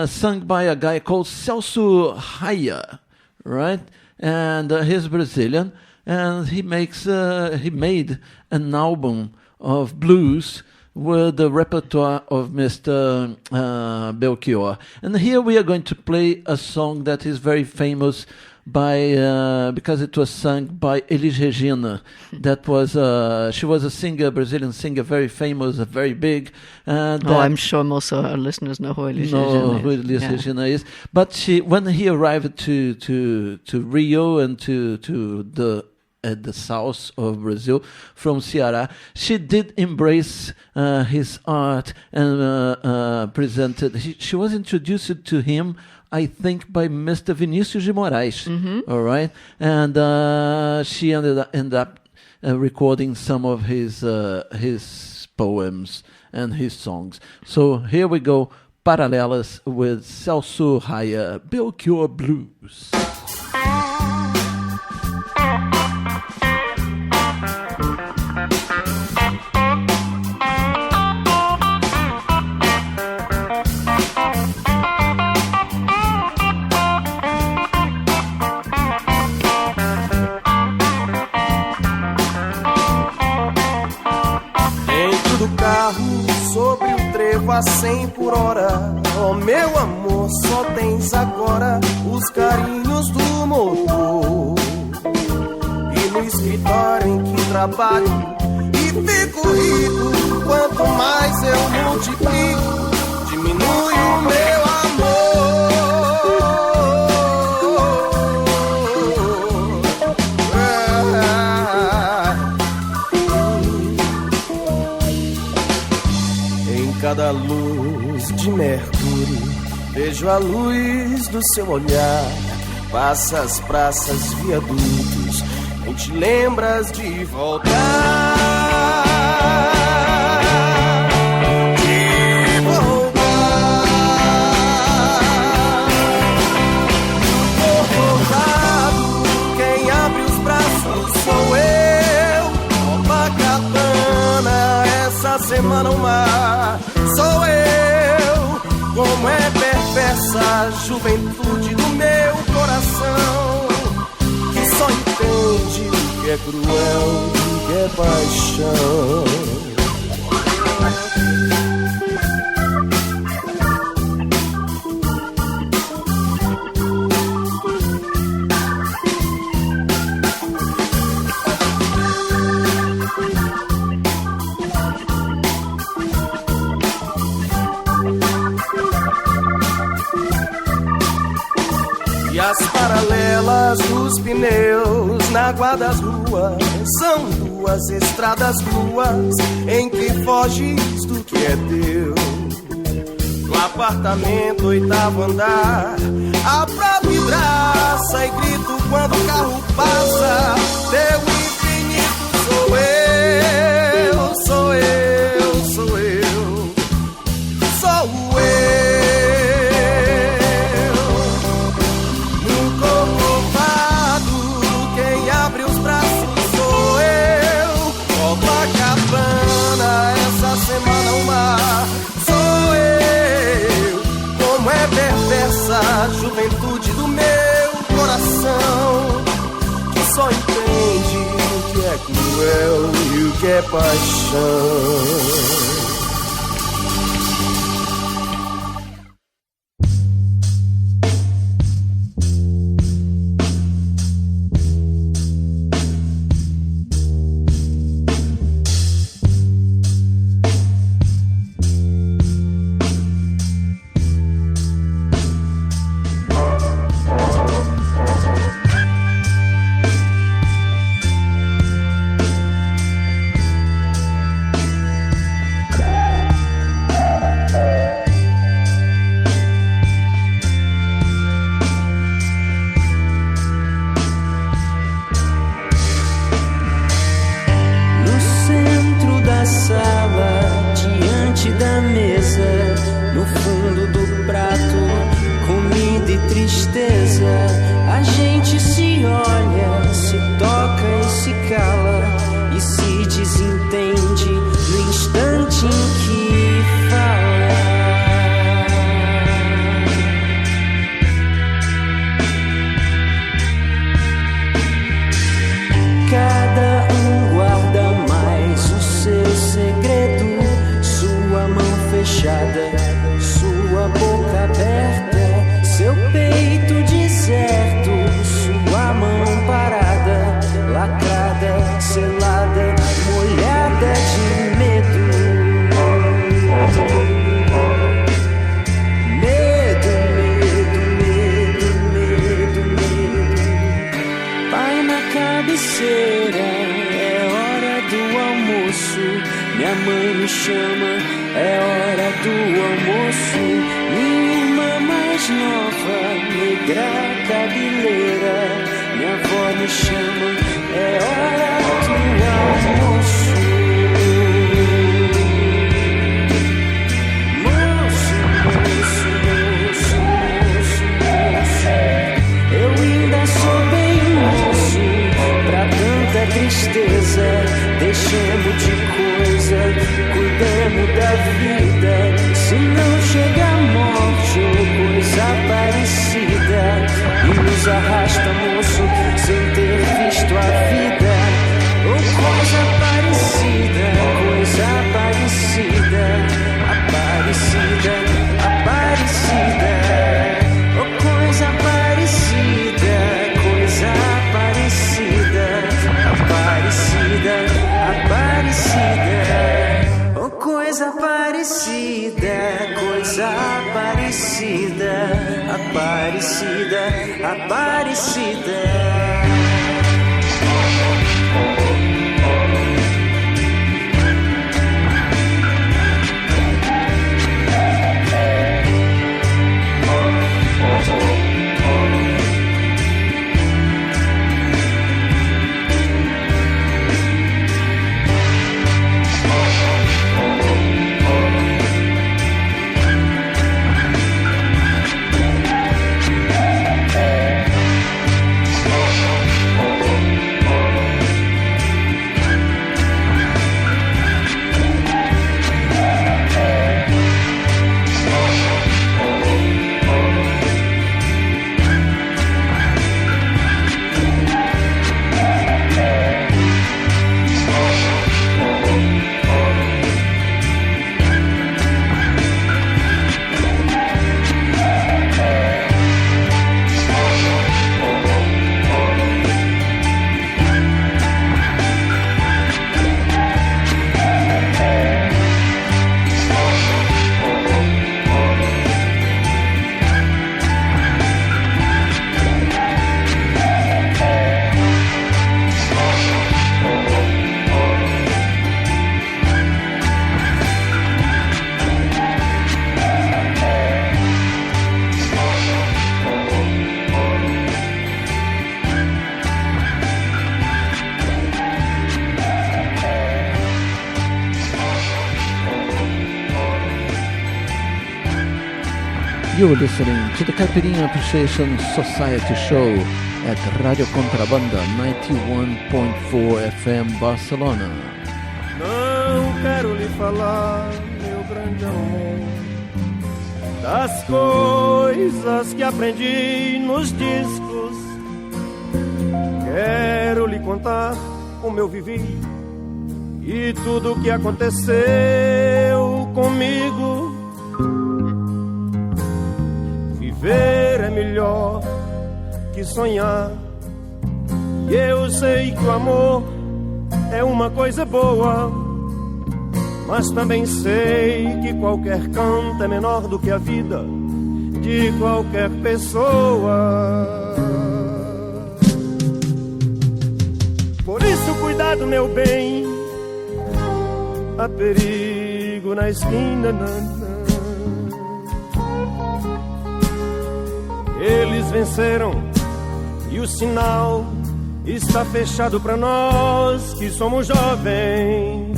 Speaker 3: sung by a guy called Celso Raia, right? And he's Brazilian, and he made an album of blues with the repertoire of Mr. Belchior. And here we are going to play a song that is very famous because it was sung by Elis Regina. That was she was a singer, Brazilian singer, very famous, very big.
Speaker 4: I'm sure most of our listeners know who Elis
Speaker 3: Regina is. But when he arrived to Rio and to at the south of Brazil from Ceará, she did embrace his art and presented. She was introduced to him, I think, by Mr. Vinícius de Moraes. Mm-hmm. All right, and she ended up recording some of his poems and his songs. So here we go, Paralelas with Celso Raia, Belchior Blues.
Speaker 9: Sobre o trevo a 100 por hora. Oh, meu amor, só tens agora os carinhos do motor. E no escritório em que trabalho e fico rico, quanto mais eu multiplico, diminui o meu amor. Em cada luz de Mercúrio vejo a luz do seu olhar. Passa as praças, viadutos, nem te lembras de voltar. De voltar. Recordado, quem abre os braços sou eu. Copacabana, essa semana o mar sou eu. Como é perversa a juventude do meu coração, que só entende o que é cruel e o que é paixão. na água das ruas. São duas estradas nuas em que foges do que é teu. No apartamento, 8º andar, abro a vidraça e grito quando o carro passa. Teu infinito sou eu, sou eu, sou eu, sou eu. No corcovado, quem abre os braços sou eu. Copacabana, essa semana o mar sou eu. Como é perversa a juventude do meu coração, que só entende o que é cruel e o que é paixão.
Speaker 6: Sua boca aberta, seu peito deserto, sua mão parada, lacrada, selada, molhada de medo. Medo, medo, medo, medo, medo. Pai na cabeceira, é hora do almoço. Minha mãe me chama, é hora do almoço. Minha irmã mais nova, negra cabeleira, minha avó me chama, é hora do almoço. Moço, moço, moço, moço, moço, eu ainda sou bem moço pra tanta tristeza. Deixemos de coisa, cuidemos da vida. Se não chega a morte ou coisa parecida e nos arrasta, moço, sem ter visto a vida. Ou coisa parecida, coisa parecida, aparecida, aparecida. Ou coisa parecida, coisa parecida, aparecida, aparecida. Oh, coisa parecida, coisa parecida, aparecida, aparecida.
Speaker 3: You're listening to the Caipirinha Appreciation Society show at Radio Contrabanda 91.4 FM Barcelona.
Speaker 5: Não quero lhe falar, meu grande amor, das coisas que aprendi nos discos. Quero lhe contar como eu vivi e tudo o que aconteceu comigo. Viver é melhor que sonhar, e eu sei que o amor é uma coisa boa, mas também sei que qualquer canto é menor do que a vida de qualquer pessoa. Por isso cuidado, meu bem, há perigo na esquina. Eles venceram e o sinal está fechado pra nós que somos jovens.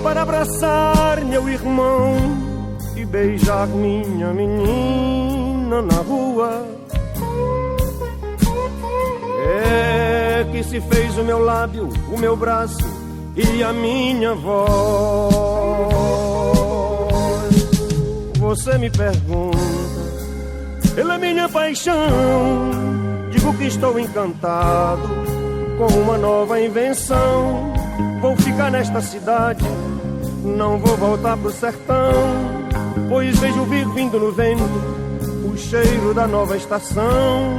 Speaker 5: Para abraçar meu irmão e beijar minha menina na rua, é que se fez o meu lábio, o meu braço e a minha voz. Você me pergunta pela minha paixão, digo que estou encantado com uma nova invenção. Vou ficar nesta cidade, não vou voltar pro sertão, pois vejo vir vindo no vento o cheiro da nova estação,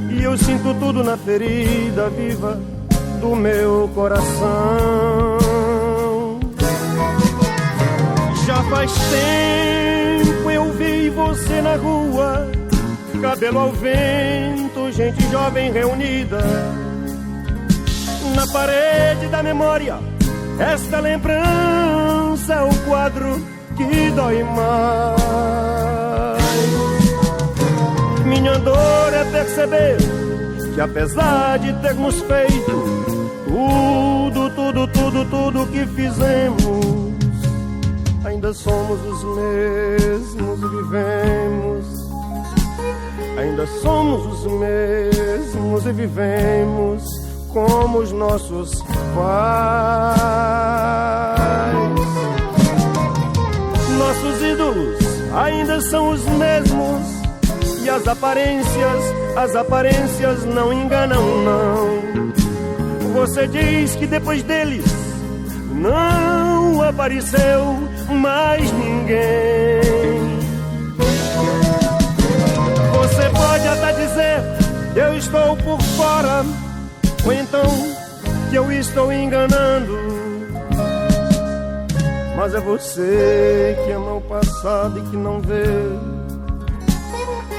Speaker 5: e eu sinto tudo na ferida viva do meu coração. Já faz tempo eu vi você na rua, cabelo ao vento, gente jovem reunida. Na parede da memória, esta lembrança é o quadro que dói mais. Minha dor é perceber que apesar de termos feito tudo que fizemos, ainda somos os mesmos e vivemos. Ainda somos os mesmos e vivemos como os nossos pais. Nossos ídolos ainda são os mesmos, e as aparências não enganam, não. Você diz que depois deles não apareceu mais ninguém. Você pode até dizer que eu estou por fora, ou então que eu estou enganando, mas é você que ama o passado e que não vê.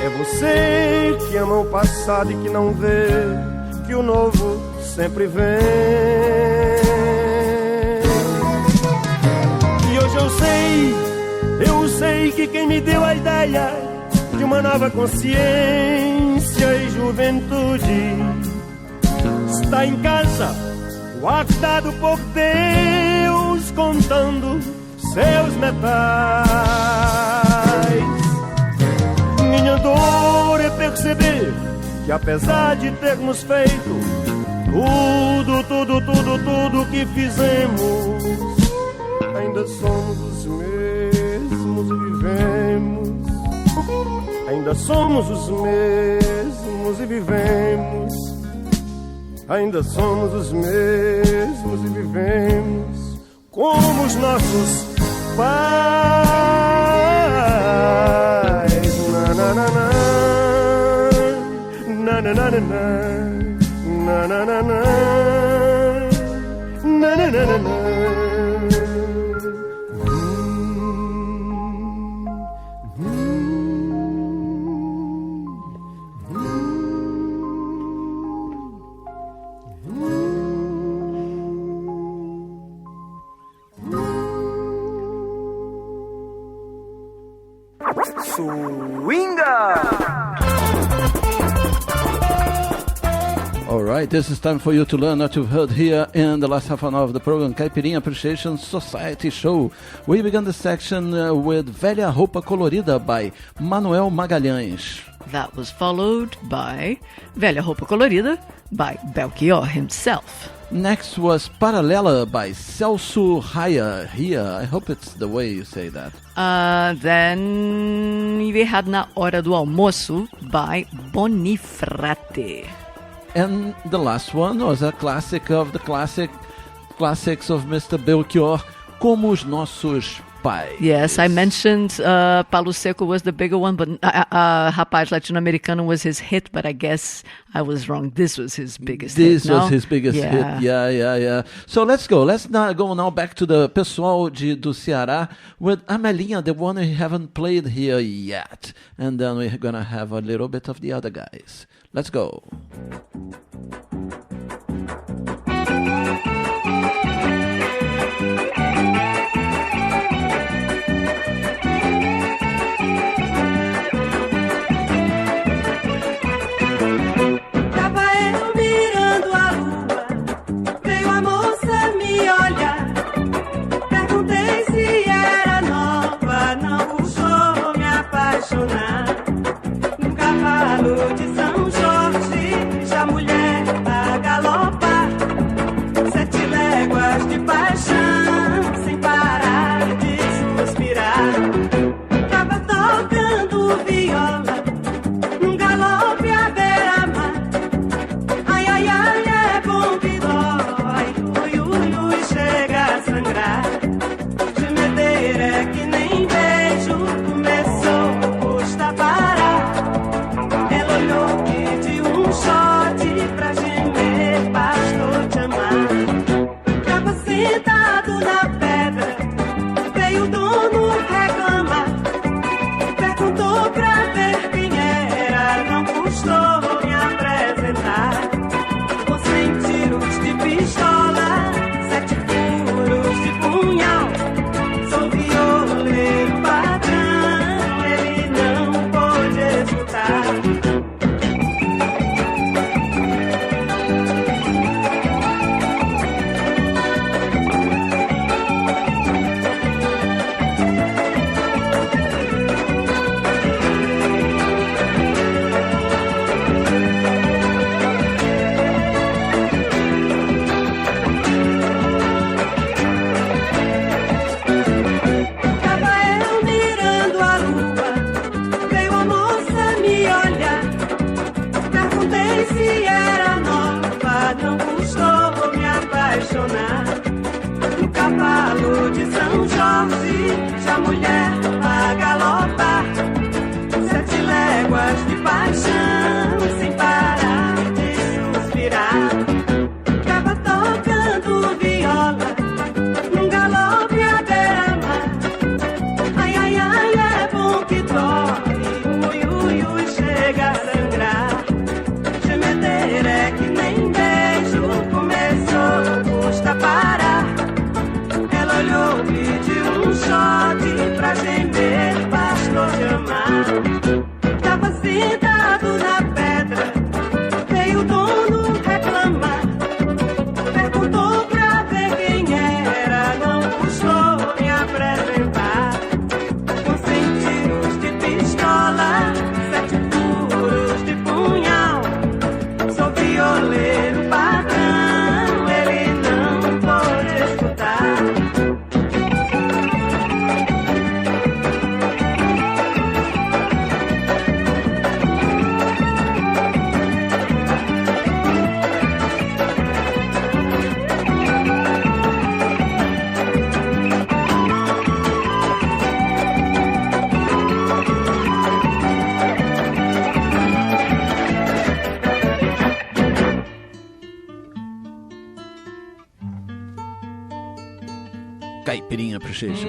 Speaker 5: É você que ama o passado e que não vê que o novo sempre vem. E hoje eu sei que quem me deu a ideia de uma nova consciência e juventude está em casa, guardado por Deus, contando seus metais. Minha dor é perceber que apesar de termos feito tudo que fizemos, ainda somos os mesmos e vivemos. Ainda somos os mesmos e vivemos. Ainda somos os mesmos e vivemos como os nossos pais. Na na na na, na na na na, na na na na, na na na na.
Speaker 3: All right, this is time for you to learn what you've heard here in the last half an hour of the program, Caipirinha Appreciation Society Show. We began the section with Velha Roupa Colorida by Manuel Magalhães.
Speaker 4: That was followed by Velha Roupa Colorida by Belchior himself.
Speaker 3: Next was Paralela by Celso Raya. I hope it's the way you say that.
Speaker 4: Then we had Na Hora do Almoço by Bonifrate.
Speaker 3: And the last one was a classic of the classics of Mr. Belchior, Como os Nossos Pais.
Speaker 4: Yes, I mentioned Palo Seco was the bigger one, but Rapaz Latino-Americano was his hit, but I guess I was wrong. This was his biggest hit.
Speaker 3: This was his biggest hit. Yeah. So let's go. Let's go now back to the pessoal do Ceará with Amelinha, the one we haven't played here yet. And then we're going to have a little bit of the other guys. Let's go.
Speaker 10: Num cavalo de São Jorge, já mulher a galopar, 7 léguas de paixão, sem parar de suspirar. Tava tocando viola, num galope à beira-mar. Ai, ai, ai, é bom que dói, ui, ui, ui, chega a sangrar. De meter é que nem beijo, começou. Pra gemer, bastou te amar. Tava sentado na pedra, veio o dono reclamar. Perguntou pra ver quem era, não custou me apresentar. Com 100 tiros de pistola, 7 furos de punhal. Sou violeiro padrão, ele não pôde escutar. No cavalo de São Jorge, já mulher a galopar, 7 léguas de paixão, sem parar de suspirar. Tava tocando viola, num galope à beira-mar. Ai, ai, ai, é bom que dói, ui, ui, ui, chega a sangrar. Gemeter é que nem beijo, começou, custa parar. Ela olhou, pediu um shot pra gemer, bastou te amar. Tava sentado na pedra, veio o dono reclamar. Perguntou pra ver quem era, não custou me apresentar. Com 100 tiros de pistola, 7 furos de punhal. Sou violeiro padrão, ele não pôde escutar.
Speaker 3: Caipirinha Appreciation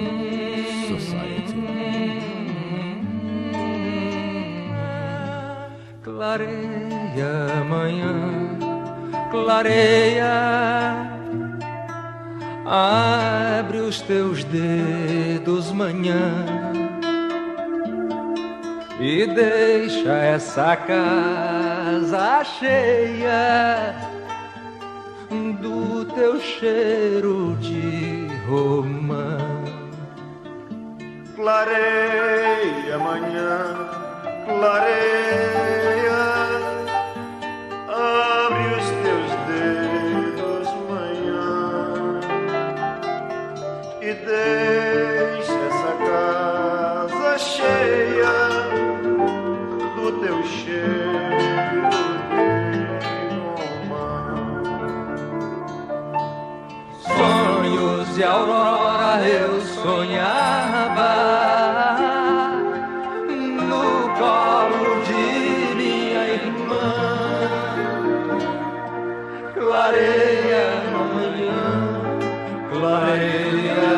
Speaker 3: Society.
Speaker 8: Clareia amanhã, clareia, abre os teus dedos manhã e deixa essa casa cheia cheiro de romã.
Speaker 5: Clareia amanhã, clareia, abre os teus dedos, manhã, e deixa essa casa cheia do teu cheiro de romã.
Speaker 8: Sonhos de aurora eu sonhava no colo de minha irmã. Clareia amanhã, clareia,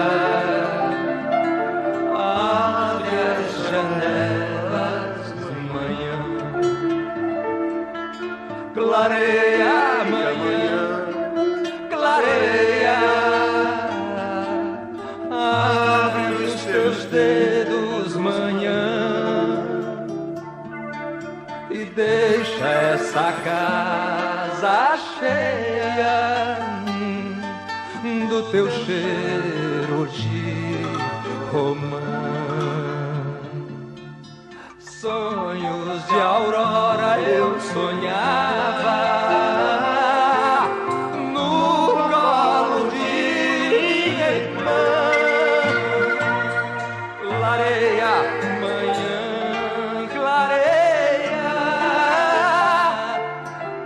Speaker 8: abre as janelas de manhã. Clareia amanhã, clareia, abre os teus dedos, manhã, e deixa essa casa cheia do teu cheiro de romã. Sonhos de aurora eu sonhava no colo de minha irmã. Clareia manhã, clareia,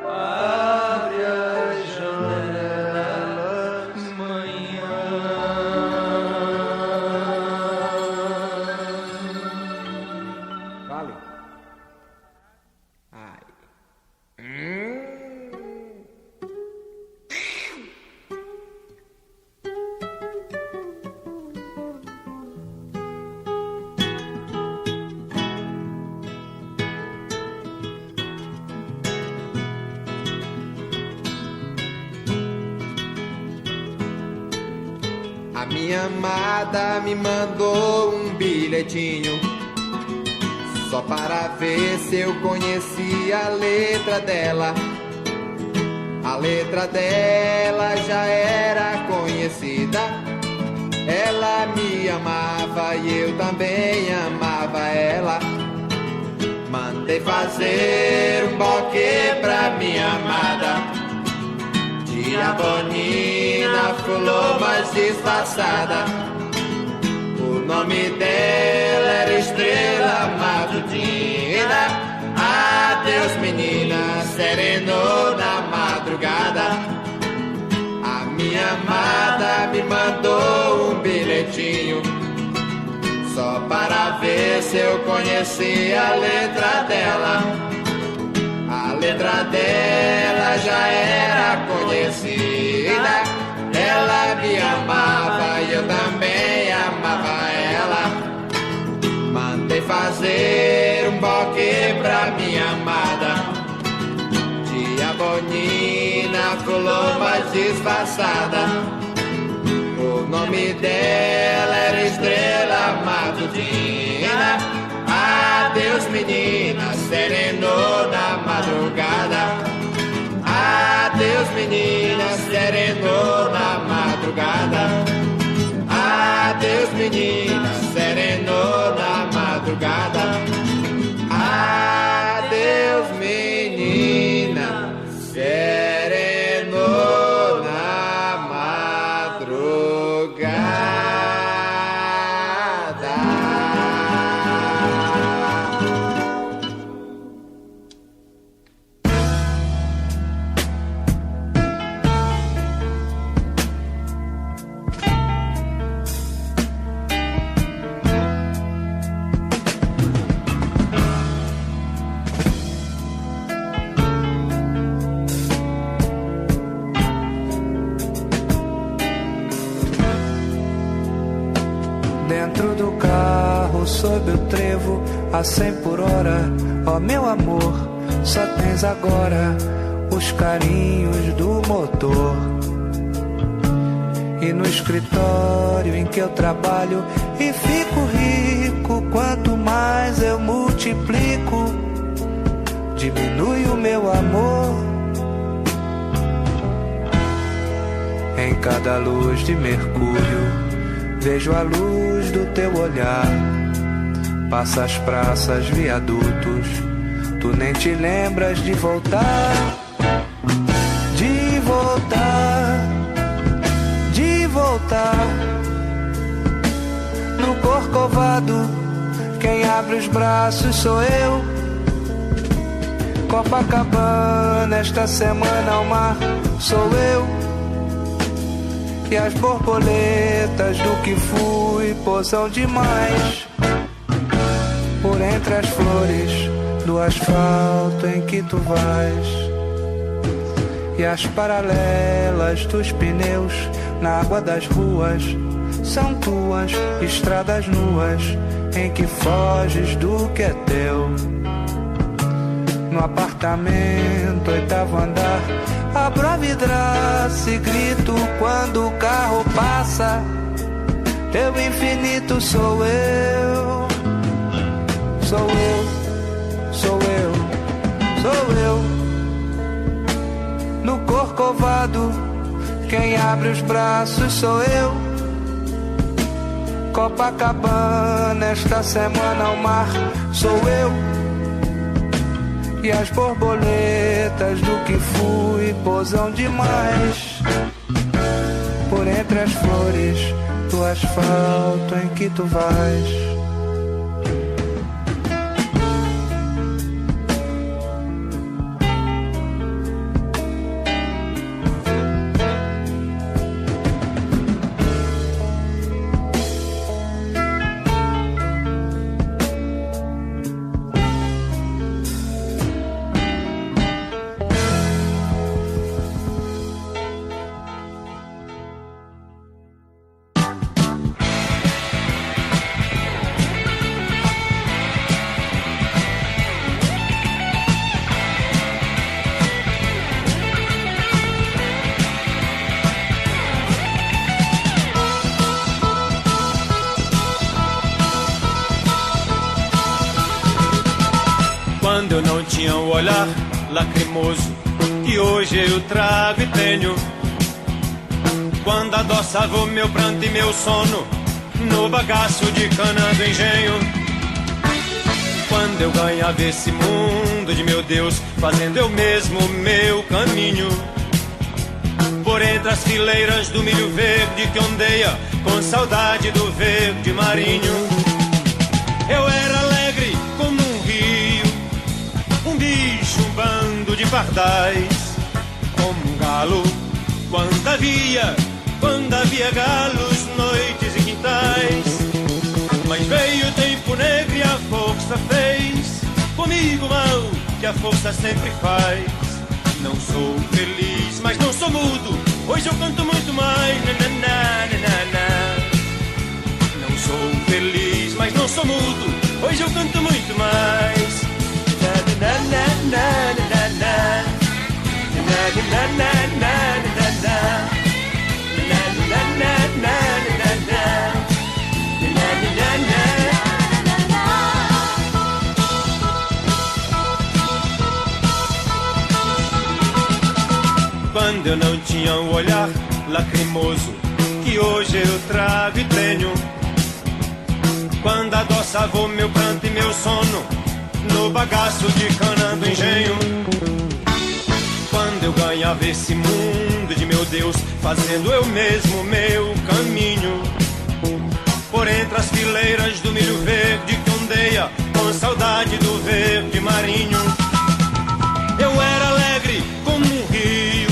Speaker 8: abre as janelas manhã.
Speaker 11: Vale. Ai.
Speaker 7: A minha amada me mandou um bilhetinho só para ver se eu conhecia a letra dela. A letra dela já era conhecida. Ela me amava e eu também amava ela. Mandei fazer um buquê pra minha amada, diabonina, flor mais disfarçada. O nome dela era Estrela Matutina. Adeus menina, sereno na madrugada. A minha amada me mandou um bilhetinho só para ver se eu conhecia a letra dela. A letra dela já era conhecida. Ela me amava e eu também amava ela. Mandei fazer um buquê pra minha amada, diabonina, flor mais disfarçada. O nome dela era Estrela Matutina. Adeus menina, sereno na madrugada. Adeus menina, sereno na madrugada. Adeus menina, sereno na madrugada. Adeus menina, sereno na madrugada.
Speaker 6: Dentro do carro, sob o trevo, a 100 por hora. Ó meu amor, só tens agora os carinhos do motor. E no escritório em que eu trabalho e fico rico, quanto mais eu multiplico, diminui o meu amor.
Speaker 11: Em cada luz de mercúrio vejo a luz do teu olhar. Passa as praças, viadutos, tu nem te lembras de voltar. De voltar, de voltar. No Corcovado, quem abre os braços sou eu. Copacabana, esta semana ao mar sou eu. E as borboletas do que fui pousam demais por entre as flores do asfalto em que tu vais. E as paralelas dos pneus na água das ruas são tuas estradas nuas em que foges do que é teu. No apartamento, 8º andar, abro a vidraça e grito quando o carro passa. Teu infinito sou eu. Sou eu, sou eu, sou eu. No Corcovado, quem abre os braços sou eu. Copacabana, esta semana ao mar sou eu. E as borboletas do que fui pousam demais por entre as flores do asfalto em que tu vais.
Speaker 5: Quando eu não tinha um olhar lacrimoso que hoje eu trago e tenho, quando adoçava o meu pranto e meu sono no bagaço de cana do engenho, quando eu ganhava esse mundo de meu Deus, fazendo eu mesmo o meu caminho por entre as fileiras do milho verde que ondeia com saudade do verde marinho. Eu era alegre como um rio, um bicho, um bando de pardais, como um galo quando havia galos, noites e quintais. Mas veio o tempo negro e a força fez comigo mal que a força sempre faz. Não sou feliz, mas não sou mudo, hoje eu canto muito mais. Não sou feliz, mas não sou mudo, hoje eu canto muito mais. Quando eu não tinha um olhar lacrimoso que hoje eu trago e tenho, quando adoçava o meu pranto e meu sono no bagaço de cana do engenho, quando eu ganhava esse mundo de meu Deus, fazendo eu mesmo o meu caminho por entre as fileiras do milho verde que ondeia com saudade do verde marinho. Eu era alegre como um rio,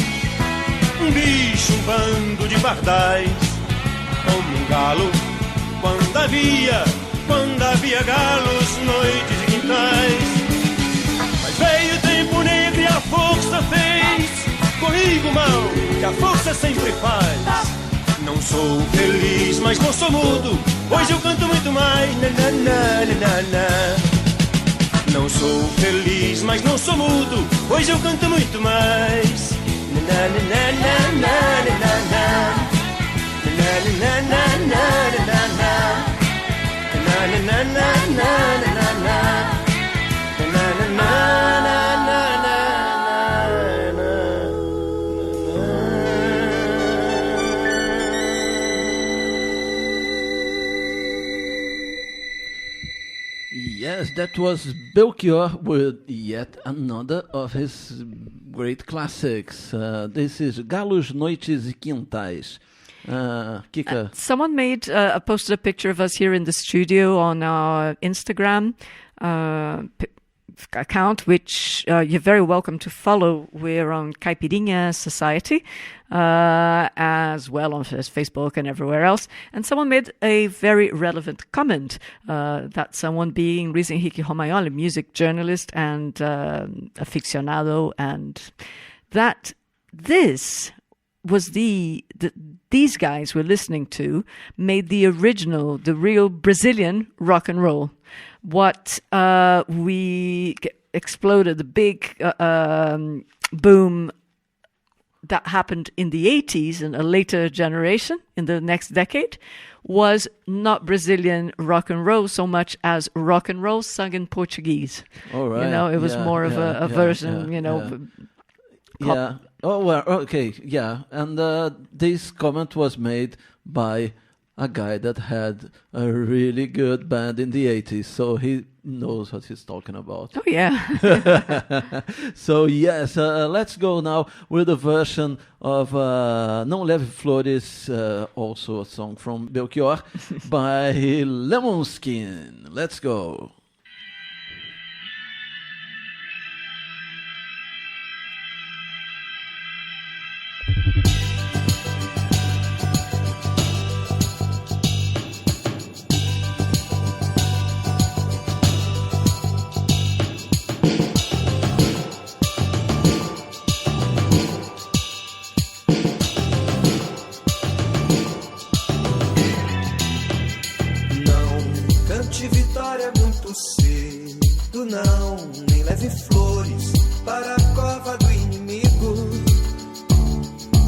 Speaker 5: um bicho, um bando de pardais, como um galo quando havia galos, noites e quintais. Mas veio o tempo negro e a força fez comigo mal que a força sempre faz. Não sou feliz, mas não sou mudo, hoje eu canto muito mais. Não sou feliz, mas não sou mudo, hoje eu canto muito mais.
Speaker 3: Yes, that was Belchior with yet another of his great classics. This is Galos, Noites e Quintais. Kika.
Speaker 4: Someone posted a picture of us here in the studio on our Instagram account, which you're very welcome to follow. We're on Caipirinha Society, as well as Facebook and everywhere else. And someone made a very relevant comment, that someone being Luis Henrique Romagnoli, music journalist and aficionado, and that this was these guys we're listening to made the real Brazilian rock and roll. What exploded, the big boom that happened in the 80s and a later generation in the next decade was not Brazilian rock and roll so much as rock and roll sung in Portuguese.
Speaker 3: All right.
Speaker 4: You know, it was more of a version, pop.
Speaker 3: Yeah. Oh, well, okay, yeah. And this comment was made by a guy that had a really good band in the 80s, so he knows what he's talking about.
Speaker 4: Oh, yeah.
Speaker 3: So, yes, let's go now with a version of Não Leve Flores, also a song from Belchior, by Lemonskin. Let's go.
Speaker 9: Não, nem leve flores para a cova do inimigo,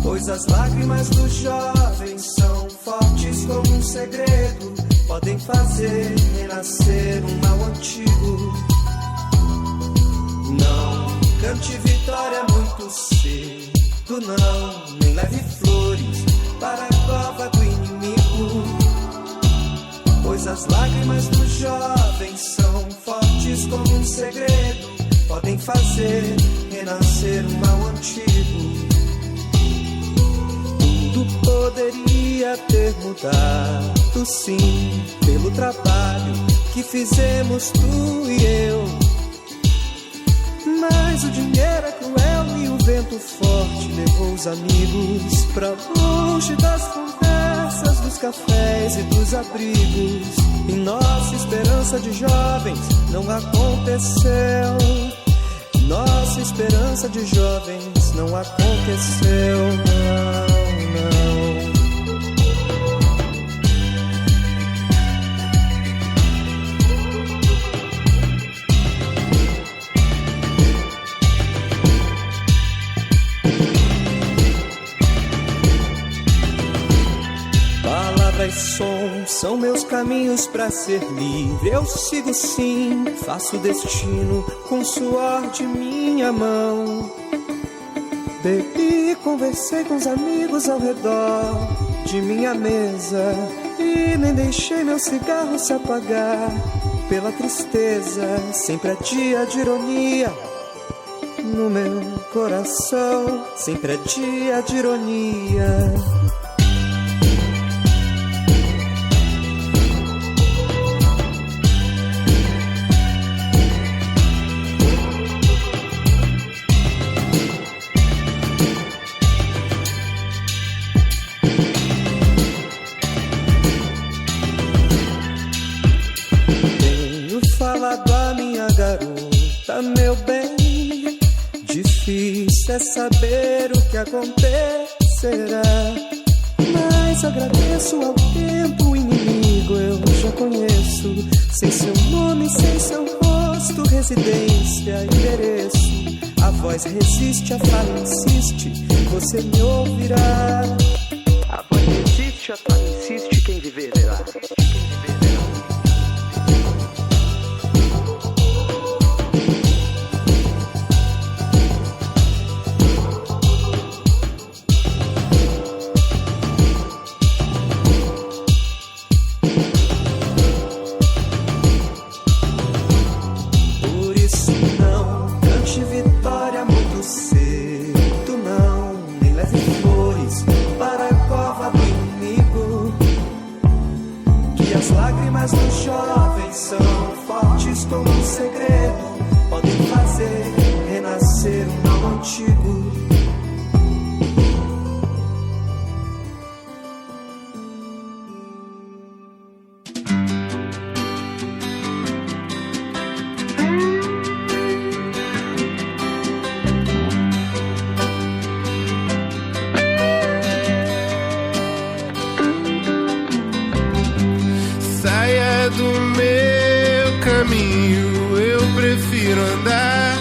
Speaker 9: pois as lágrimas dos jovens são fortes como um segredo, podem fazer renascer um mal antigo. Não cante vitória muito cedo, não, nem leve flores para a cova do inimigo, pois as lágrimas dos jovens são fortes como um segredo, podem fazer renascer um mal antigo. Tudo poderia ter mudado, sim, pelo trabalho que fizemos tu e eu. Mas o dinheiro é cruel e o vento forte levou os amigos pra longe das conversas, dos cafés e dos abrigos. E nossa esperança de jovens não aconteceu. Nossa esperança de jovens não aconteceu, não. Palavras e som são meus caminhos pra ser livre. Eu sigo sim, faço destino com suor de minha mão. Bebi e conversei com os amigos ao redor de minha mesa, e nem deixei meu cigarro se apagar pela tristeza. Sempre é dia de ironia no meu coração, sempre é dia de ironia. Meu bem, difícil é saber o que acontecerá, mas agradeço ao tempo, o inimigo eu já conheço, sem seu nome, sem seu rosto, residência, endereço. A voz resiste, a fala insiste, você me ouvirá. A voz resiste, a fala insiste, quem viver verá.
Speaker 12: do meu caminho eu prefiro andar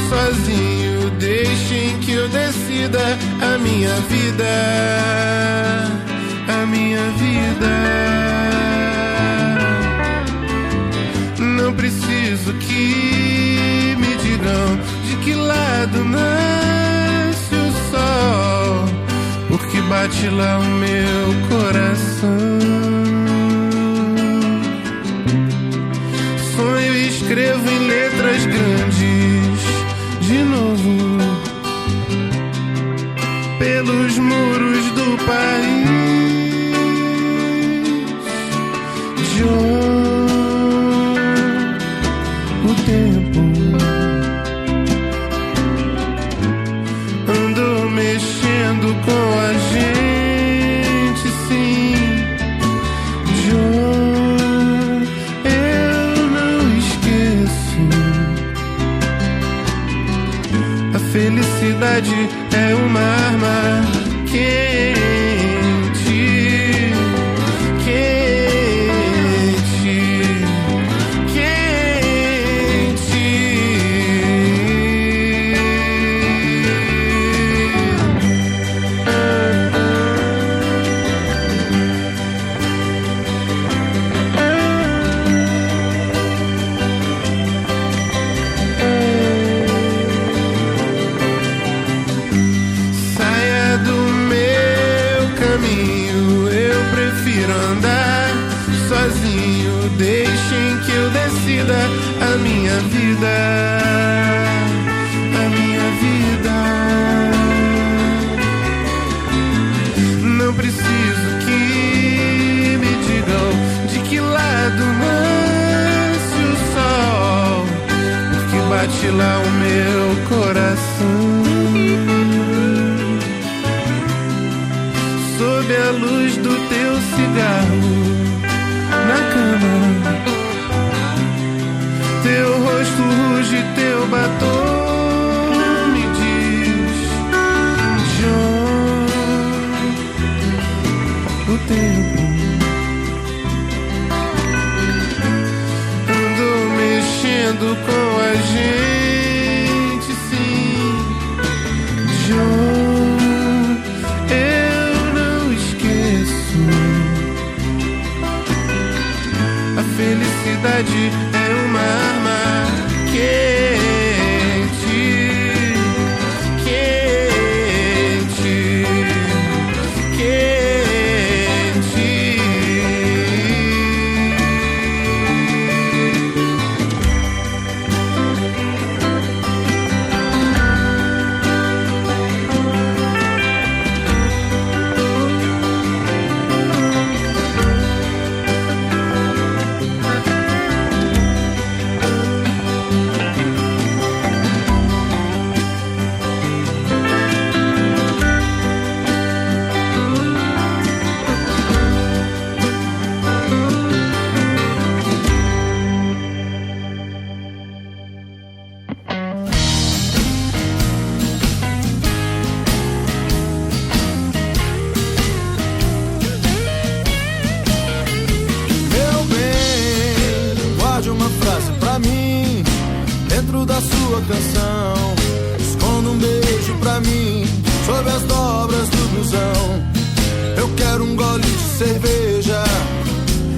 Speaker 12: sozinho. Deixem que eu decida a minha vida, a minha vida. Não preciso que me digam de que lado nasce o sol, porque bate lá o meu coração. Sonho e escrevo em letras grandes de novo pelos muros do país. O tempo andou mexendo com a gente, sim. Eu não esqueço. A felicidade é uma arma quente, a minha vida, a minha vida. Não preciso que me digam de que lado nasce o sol, porque bate lá o meu coração. Sob a luz do teu cigarro na cama, teu rosto ruge, teu batom me diz: John, o tempo andou mexendo com a gente, sim. John, eu não esqueço. A felicidade é uma arma quente, quente, quente. Da sua canção, esconda um beijo pra mim sob as dobras do blusão. Eu quero um gole de cerveja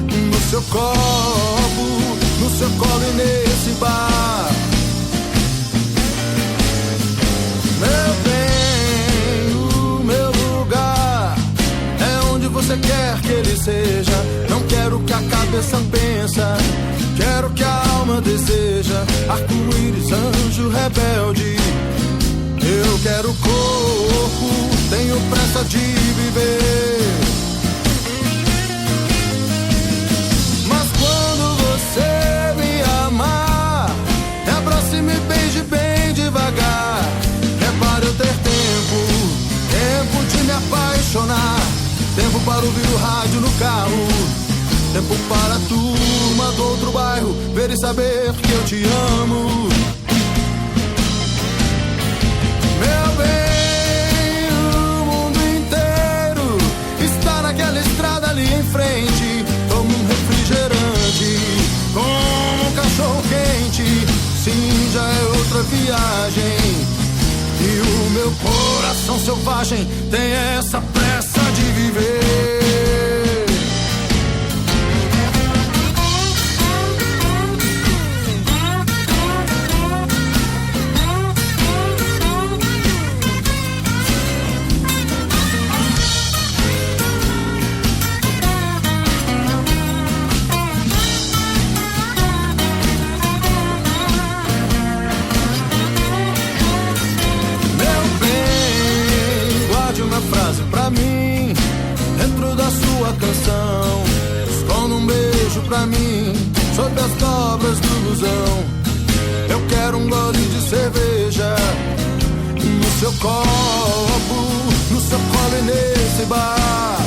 Speaker 12: no seu copo, no seu colo e nesse bar. Meu bem, o meu lugar é onde você quer que ele seja. Não quero que a cabeça pensa, quero que a alma deseja. Arco-íris, anjo rebelde. Eu quero corpo, tenho pressa de viver. Mas quando você me amar, me aproxime e beije bem devagar. É para eu ter tempo, tempo de me apaixonar. Tempo para ouvir o rádio no carro. Tempo para a turma do outro bairro ver e saber que eu te amo. Meu bem, o mundo inteiro está naquela estrada ali em frente. Toma um refrigerante Coração selvagem tem essa pressa de viver. Frase pra mim, dentro da sua canção. Esconda um beijo pra mim, sob as dobras do blusão. Eu quero um gole de cerveja no seu copo, no seu colo e nesse bar.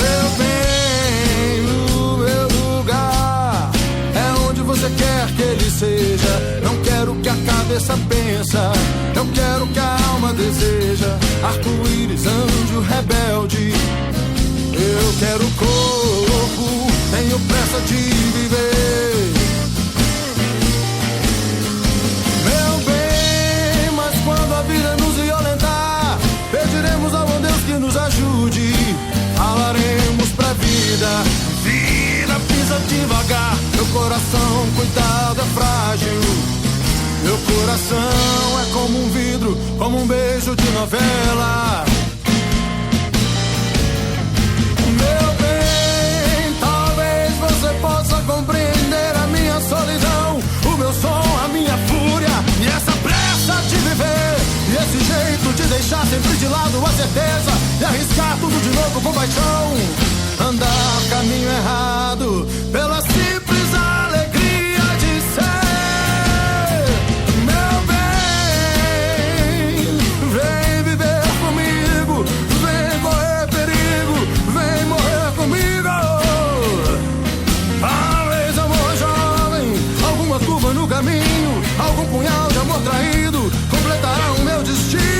Speaker 12: Meu bem, o meu lugar é onde você quer que ele seja. Não quero que a cabeça pensa, eu quero que a alma deseja. Arco-íris, anjo rebelde, eu quero corpo, tenho pressa de viver. Meu bem, mas quando a vida nos violentar, pediremos ao bom Deus que nos ajude. Falaremos pra vida, vida pisa devagar. Meu coração, cuidado, é frágil. Meu coração é como um vidro, como um beijo de novela. Meu bem, talvez você possa compreender a minha solidão, o meu som, a minha fúria e essa pressa de viver. E esse jeito de deixar sempre de lado a certeza e arriscar tudo de novo com paixão. Andar caminho errado pela simples alegria de ser. No caminho, algum punhal de amor traído completará o meu destino.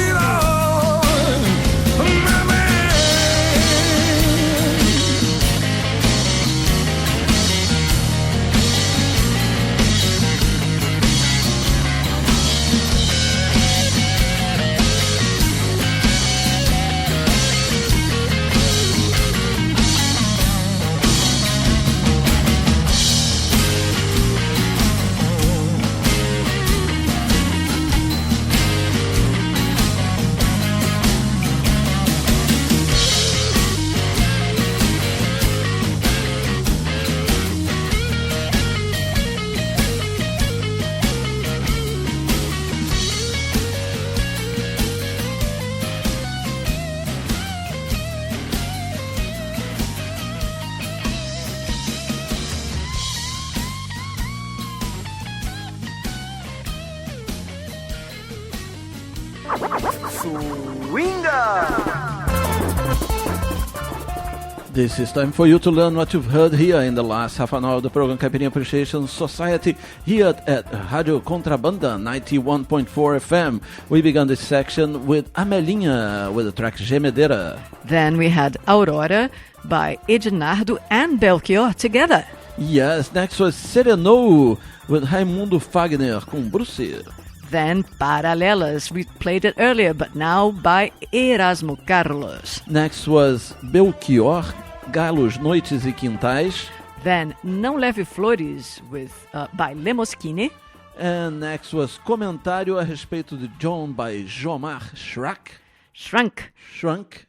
Speaker 12: This is time for you to learn what you've heard here in the last half an hour of the program Caipirinha Appreciation Society here at Radio Contrabanda 91.4 FM. We began this section with Amelinha with the track Gemedeira.
Speaker 4: Then we had Aurora by Ednardo and Belchior together.
Speaker 3: Yes, next was Serenou with Raimundo Fagner com Bruce.
Speaker 4: Then Paralelas, we played it earlier, but now by Erasmo Carlos.
Speaker 3: Next was Belchior, Galos, Noites e Quintais.
Speaker 4: Then Não Leve Flores by Lemoschini.
Speaker 3: And next was Comentário a respeito de John by Jomar Shrunk.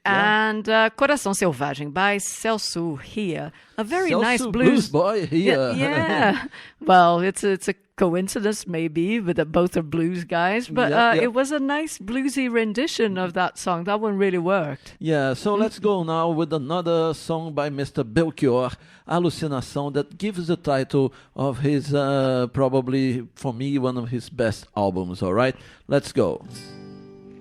Speaker 4: Yeah. And Coração Selvagem by Celso here. A very
Speaker 3: Celso
Speaker 4: nice blues
Speaker 3: boy here.
Speaker 4: Yeah. Well, it's a coincidence maybe, but that both are blues guys. But it was a nice bluesy rendition of that song. That one really worked.
Speaker 3: Yeah, so let's go now with another song by Mr. Belchior, Alucinação, that gives the title of his, probably, for me, one of his best albums, all right? Let's go.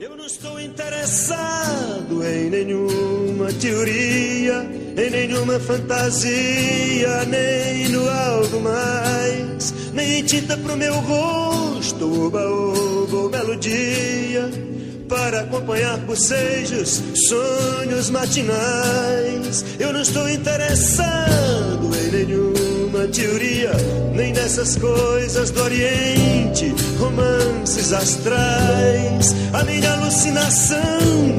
Speaker 5: Eu não estou interessado em nenhuma teoria, em nenhuma fantasia, nem no algo mais, nem em tinta pro meu rosto, oba-oba ou melodia, para acompanhar bocejos, sonhos matinais. Eu não estou interessado em nenhuma nenhuma teoria, nem dessas coisas do Oriente, romances astrais. A minha alucinação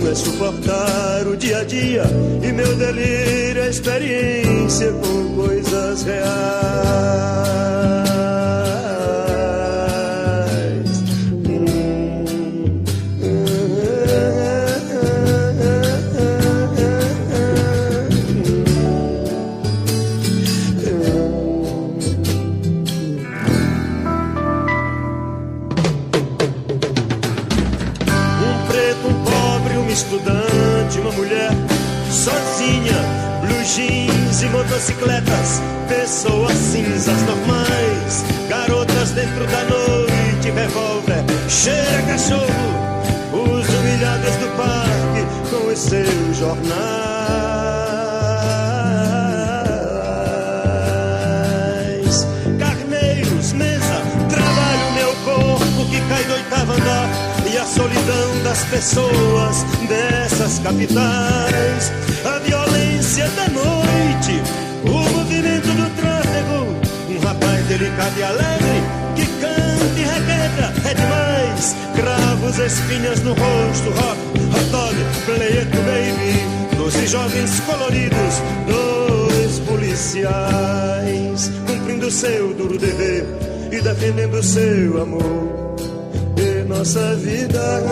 Speaker 5: é suportar o dia a dia, e meu delírio é experiência com coisas reais. Estudante, uma mulher sozinha, blue jeans e motocicletas, pessoas cinzas normais, garotas dentro da noite, revólver, cheira cachorro, os humilhados do parque com os seus jornais, carneiros, mesa, trabalho, meu corpo que cai do oitavo andar, e a solidão das pessoas dessas capitais, a violência da noite, o movimento do tráfego, um rapaz delicado e alegre que canta e requebra, é demais, cravos, espinhas no rosto, rock, hot dog, play it baby, 12 jovens coloridos, 2 policiais, cumprindo seu duro dever e defendendo seu amor. Nossa vida,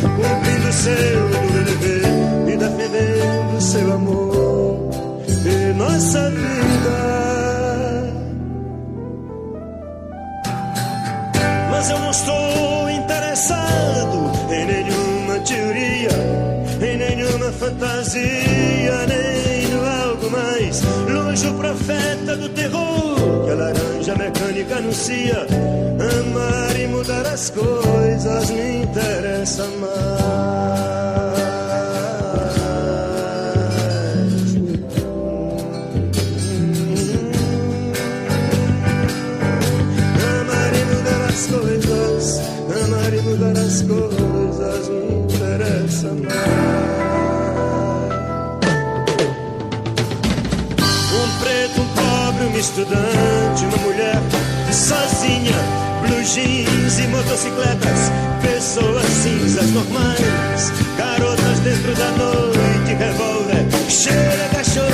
Speaker 5: cumprindo seu dever e defendendo seu amor, e nossa vida. Mas eu não estou interessado em nenhuma teoria, em nenhuma fantasia, nem no algo mais. Longe o profeta do terror que a laranja mecânica anuncia. Amar e mudar as coisas me interessa mais. Amar e mudar as coisas, amar e mudar as coisas me interessa mais. Um preto, um pobre, um estudante, uma mulher sozinha, blue jeans e motocicletas, pessoas cinzas normais, garotas dentro da noite, revólver, cheira cachorro,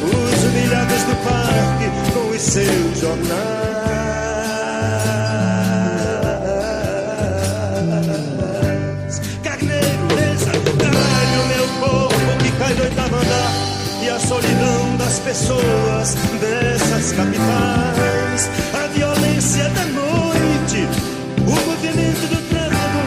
Speaker 5: os humilhados do parque com os seus jornais, carneiro, mesa, trabalho, meu corpo que cai do oitavo andar, e a solidão das pessoas dessas capitais, a violência da noite, o movimento do tráfego,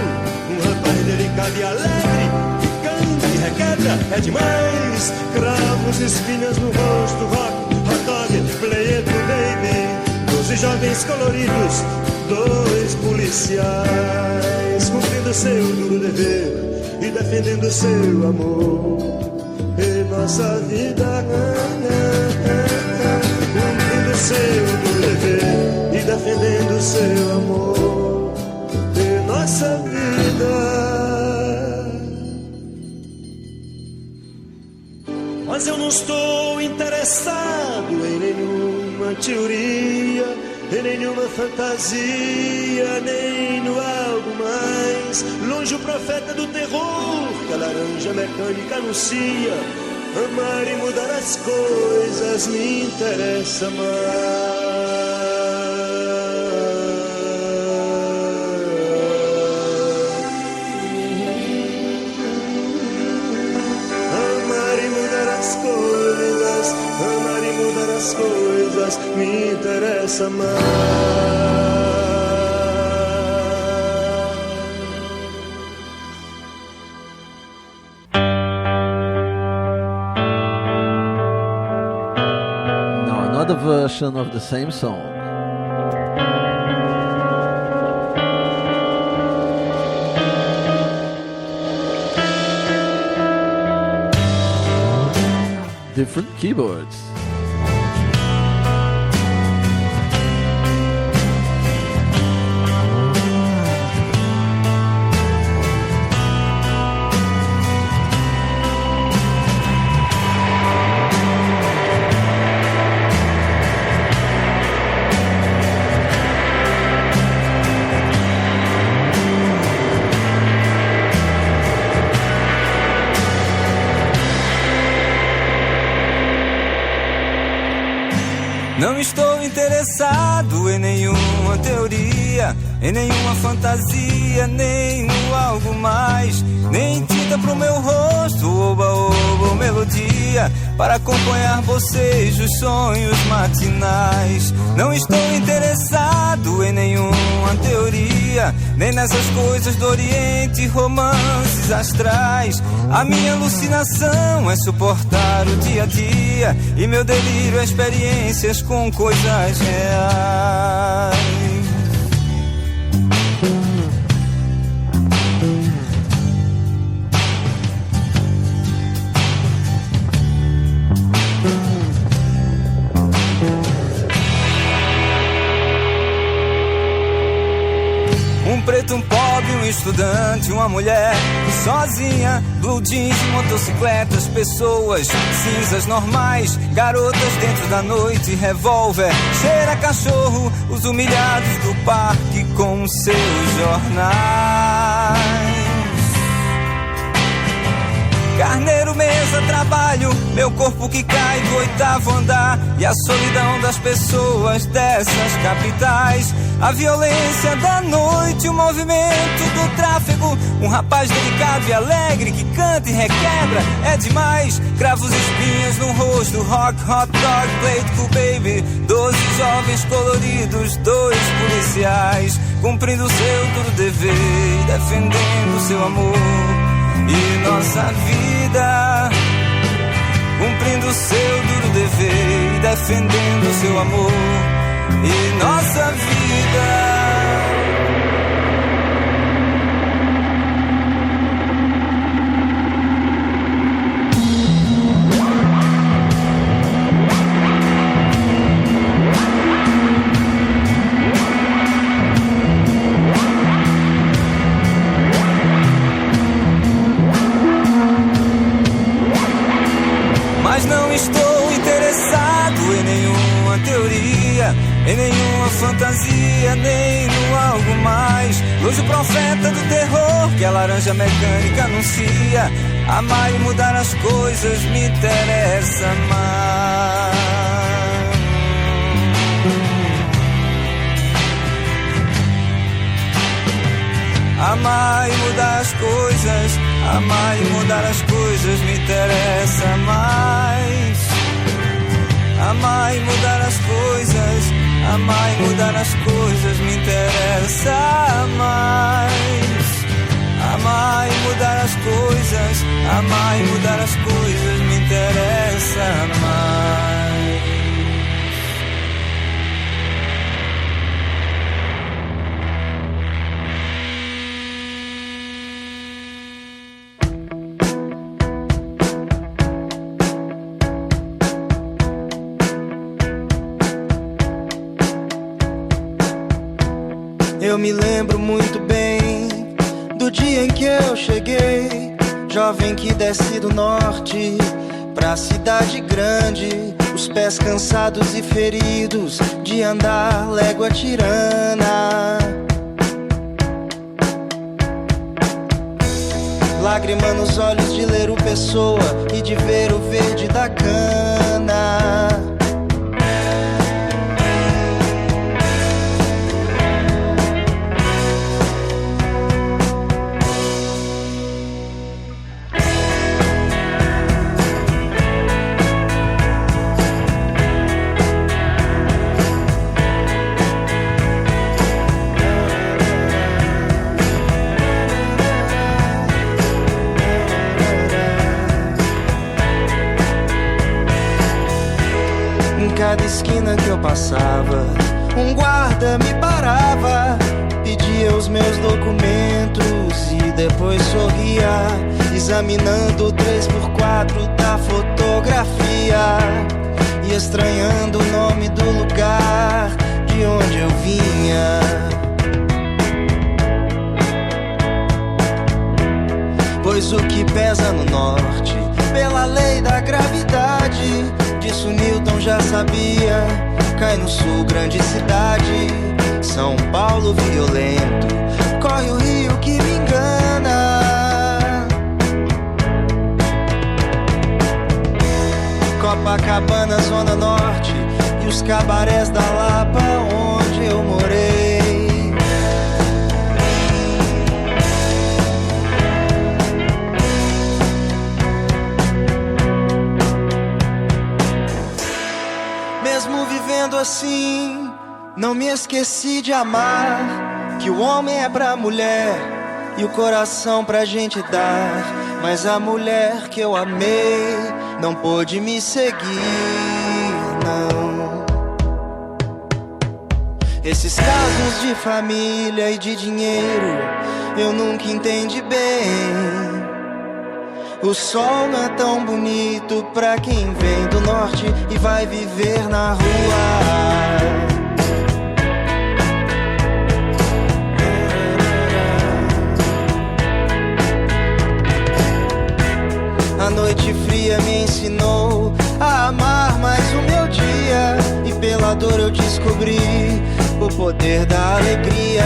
Speaker 5: um rapaz delicado e alegre que canta e requebra, é demais, cravos, espinhas no rosto, rock, hot dog, play it baby, 12 jovens coloridos, 2 policiais, cumprindo seu duro dever e defendendo seu amor, e nossa vida, cumprindo seu dever e defendendo seu amor, e nossa vida. Mas eu não estou interessado em nenhuma teoria, em nenhuma fantasia, nem no algo mais. Longe o profeta do terror que a laranja mecânica anuncia. Amar e mudar as coisas me interessa mais. Amar e mudar as coisas, amar e mudar as coisas me interessa mais.
Speaker 3: Another version of the same song. Different keyboards.
Speaker 8: Não estou interessado em nenhuma teoria, em nenhuma fantasia, nem no algo mais, nem tinta pro meu rosto, oba-oba ou melodia, para acompanhar bocejos, sonhos matinais. Não estou interessado em nenhuma teoria, nem nessas coisas do Oriente, romances astrais. A minha alucinação é suportar o dia a dia, e meu delírio é experiências com coisas reais. Um preto, um pobre, um estudante, uma mulher sozinha, blue jeans e motocicletas, pessoas cinzas normais, garotas dentro da noite, revólver, cheira a cachorro, os humilhados do parque com seus jornais. Carneiro, mesa, trabalho, meu corpo que cai do 8º andar, e a solidão das pessoas dessas capitais. A violência da noite, o movimento do tráfego, um rapaz delicado e alegre que canta e requebra, é demais. Cravos, espinhas no rosto, rock, hot dog, plate, cool baby, 12 jovens coloridos, 2 policiais, cumprindo seu duro dever, defendendo seu amor e nossa vida, cumprindo seu duro dever, defendendo seu amor e nossa vida. Mas não estou interessado em nenhuma teoria, em nenhuma fantasia, nem no algo mais. Hoje o profeta do terror que a laranja mecânica anuncia, amar e mudar as coisas me interessa mais. Amar e mudar as coisas, amar e mudar as coisas me interessa mais. Amar e mudar as coisas, amar e mudar as coisas me interessa mais. Amar e mudar as coisas, amar e mudar as coisas me interessa mais.
Speaker 13: Eu me lembro muito bem do dia em que eu cheguei, jovem que desce do norte pra cidade grande, os pés cansados e feridos de andar légua tirana. Lágrima nos olhos de ler o Pessoa e de ver o verde da cana. Cada esquina que eu passava, um guarda me parava, pedia os meus documentos e depois sorria, examinando o 3x4 da fotografia e estranhando o nome do lugar de onde eu vinha. Pois o que pesa no norte, pela lei da gravidade, disso Newton já sabia, cai no sul, grande cidade. São Paulo violento, corre o rio que me engana. Copacabana, zona norte, e e os cabarés da Lapa onde eu morei. Mesmo vivendo assim, não me esqueci de amar, que o homem é pra mulher e o coração pra gente dar. Mas a mulher que eu amei não pôde me seguir, não. Esses casos de família e de dinheiro eu nunca entendi bem. O sol não é tão bonito pra quem vem do norte e vai viver na rua. A noite fria me ensinou a amar mais o meu dia, e pela dor eu descobri o poder da alegria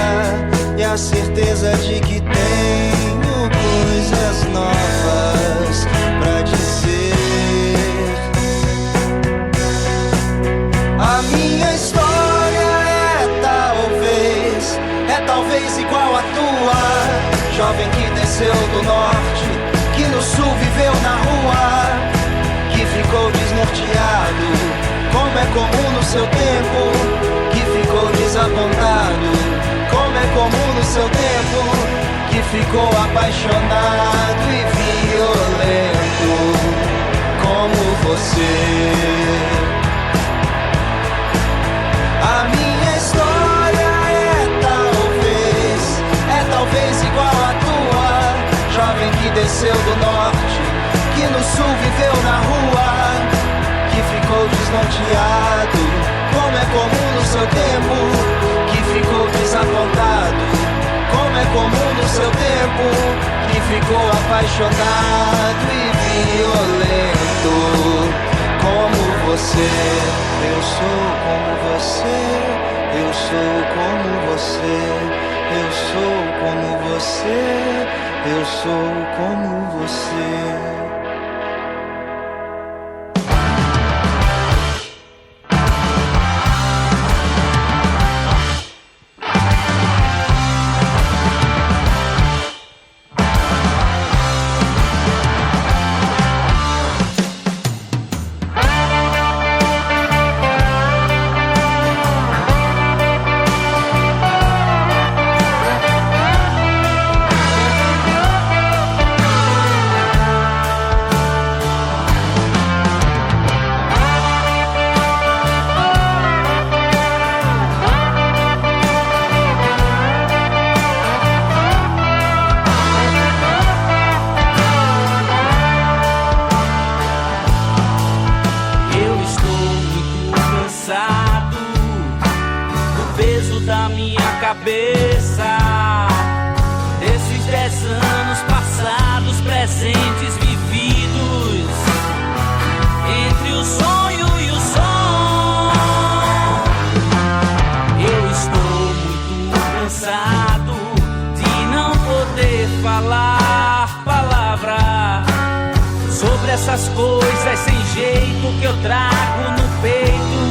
Speaker 13: e a certeza de que tenho coisas novas pra dizer. A minha história é talvez igual a tua, jovem que desceu do norte, que no sul viveu na rua, que ficou desnorteado, como é comum no seu tempo, que ficou desapontado, como é comum no seu tempo, que ficou apaixonado e violento, como você. A minha história é talvez igual a tua, jovem que desceu do norte, que no sul viveu na rua, que ficou desnorteado, como é comum no seu tempo, que ficou desapontado, como é comum no seu tempo, que ficou apaixonado e violento, como você. Eu sou como você, eu sou como você, eu sou como você, eu sou como você.
Speaker 14: Essas coisas sem jeito que eu trago no peito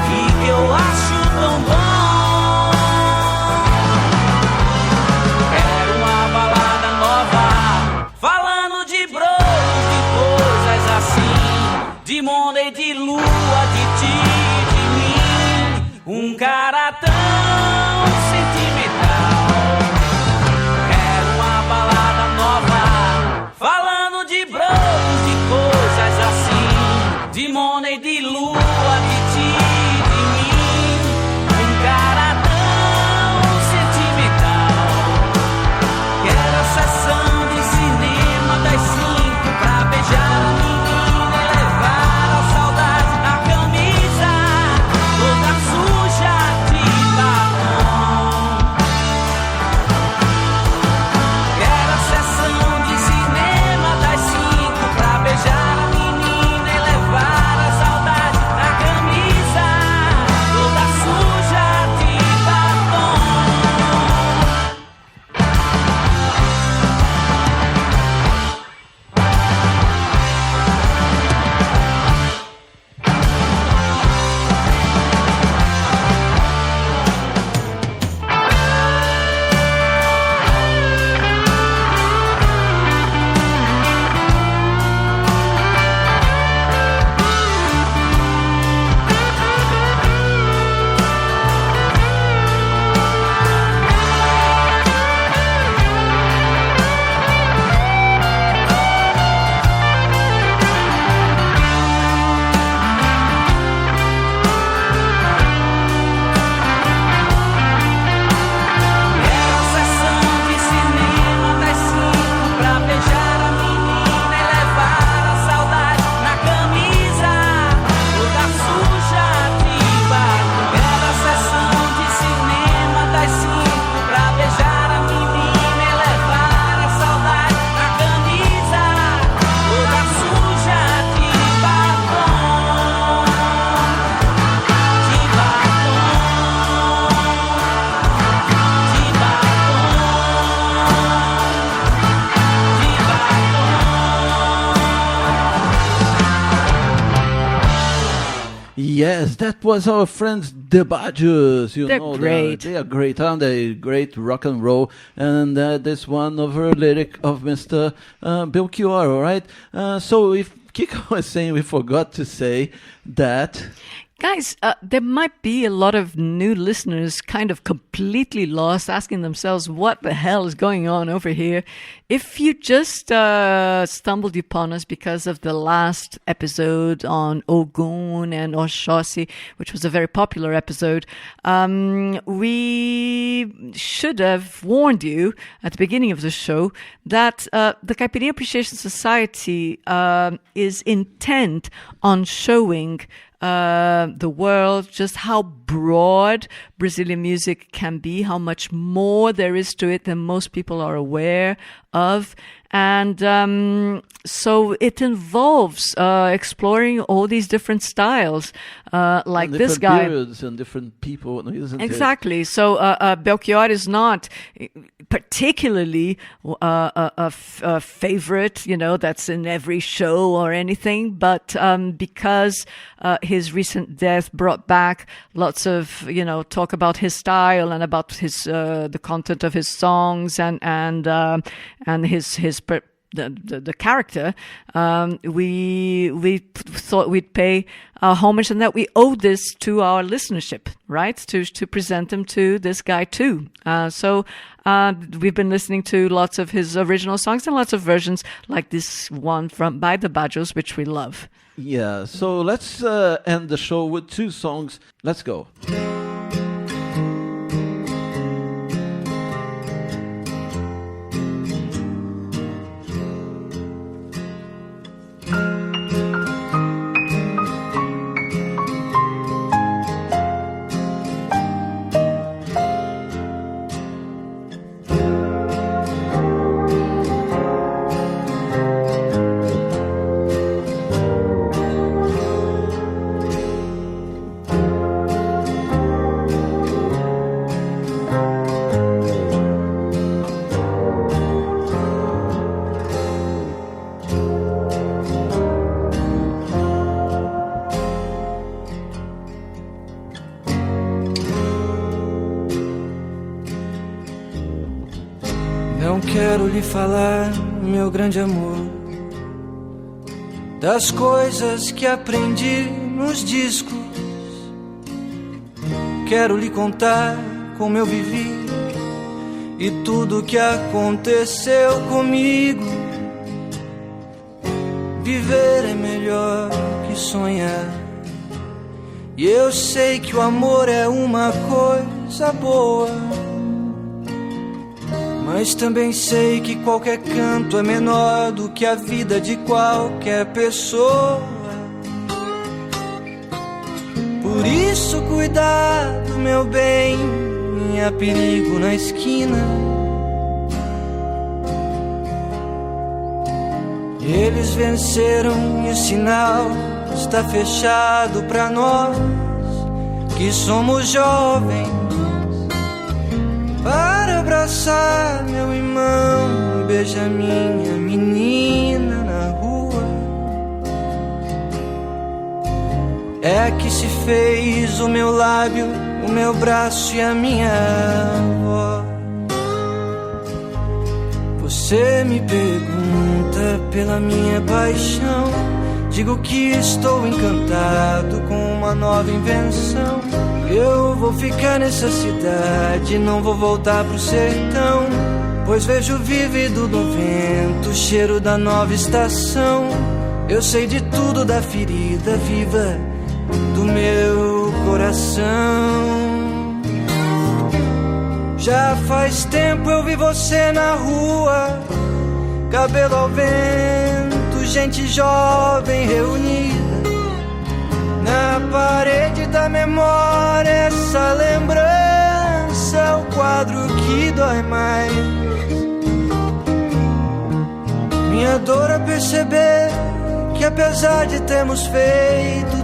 Speaker 14: e que eu acho tão bom. Quero uma balada nova, falando de brotos, de coisas assim, de Monday, de lua, de ti, de mim. Um cara tão sentimental. Quero uma balada nova, falando de brotos, de coisas assim, de Monday, de lua, de ti, de mim. Um cara tão sentimental. Quero a sessão de cinema das 5 pra beijar a menina e levar a saudade na camisa toda suja de batom.
Speaker 3: Yes, that was our friends the Bajos.
Speaker 4: They're great.
Speaker 3: They are great, aren't they? Great rock and roll. And this one of her lyric of Mr. Belchior, all right? So if Kiko was saying, we forgot to say that...
Speaker 4: Guys, there might be a lot of new listeners kind of completely lost, asking themselves what the hell is going on over here. If you just stumbled upon us because of the last episode on Ogun and Oxóssi, which was a very popular episode, we should have warned you at the beginning of the show that the Caipirinha Appreciation Society is intent on showing the world just how broad Brazilian music can be, how much more there is to it than most people are aware of. And so it involves exploring all these different styles, like
Speaker 3: and
Speaker 4: this guy.
Speaker 3: Periods and different people, isn't
Speaker 4: Exactly. So Belchior is not particularly a favorite, that's in every show or anything, but because his recent death brought back lots of, talk about his style and about his the content of his songs and his the character, we thought we'd pay homage and that we owe this to our listenership, right? To present them to this guy too. So we've been listening to lots of his original songs and lots of versions like this one by the Bajos, which we love.
Speaker 3: Yeah, so let's end the show with 2 songs. Let's go.
Speaker 13: Quero lhe falar, meu grande amor, das coisas que aprendi nos discos. Quero lhe contar como eu vivi e tudo que aconteceu comigo. Viver é melhor que sonhar, e eu sei que o amor é uma coisa boa. Mas também sei que qualquer canto é menor do que a vida de qualquer pessoa. Por isso cuidado, meu bem, há perigo na esquina. Eles venceram e o sinal está fechado pra nós que somos jovens. Para abraçar meu irmão e beijar minha menina na rua. É que se fez o meu lábio, o meu braço e a minha voz. Você me pergunta pela minha paixão, digo que estou encantado com uma nova invenção. Eu vou ficar nessa cidade, não vou voltar pro sertão, pois vejo vívido no vento o cheiro da nova estação. Eu sei de tudo da ferida viva do meu coração. Já faz tempo eu vi você na rua, cabelo ao vento, gente jovem reunida. Na parede da memória, essa lembrança é o quadro que dói mais. Minha dor é perceber que apesar de termos feito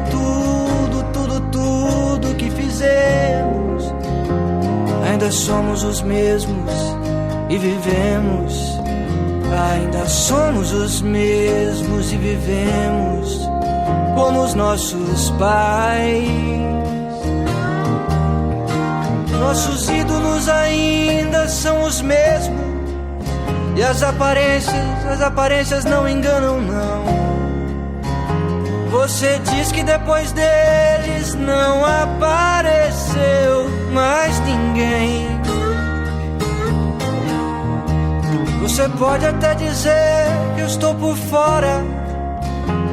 Speaker 13: tudo que fizemos, ainda somos os mesmos e vivemos. Ainda somos os mesmos e vivemos. como os nossos pais. Nossos ídolos ainda são os mesmos, e as aparências não enganam, não. Você diz que depois deles não apareceu mais ninguém. Você pode até dizer que eu estou por fora,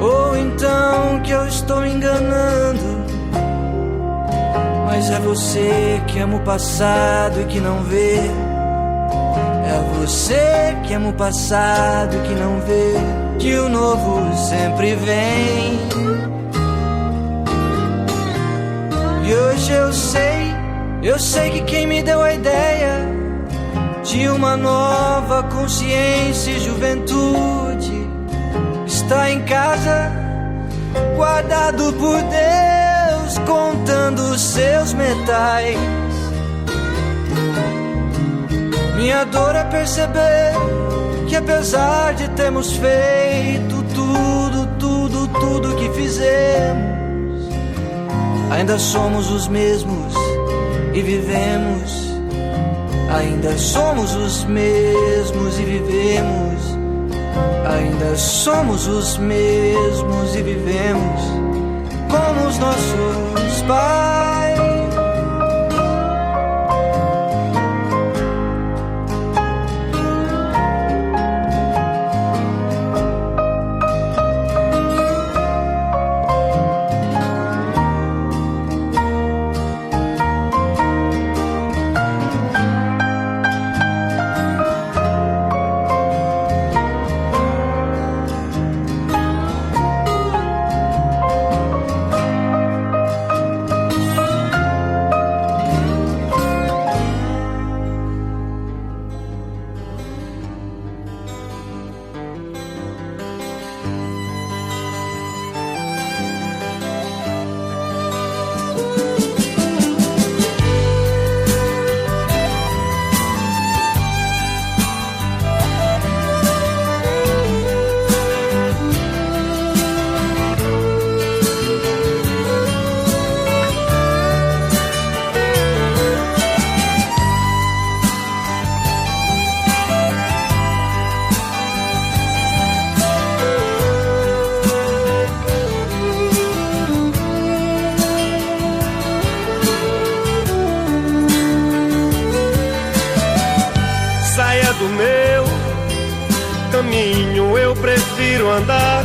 Speaker 13: ou então que eu estou enganando, mas é você que ama o passado e que não vê. É você que ama o passado e que não vê que o novo sempre vem. E hoje eu sei que quem me deu a ideia de uma nova consciência e juventude está em casa, guardado por Deus, contando os seus metais. Minha dor é perceber que apesar de termos feito tudo que fizemos, ainda somos os mesmos e vivemos. Ainda somos os mesmos e vivemos. Ainda somos os mesmos e vivemos como os nossos pais.
Speaker 5: Do meu caminho eu prefiro andar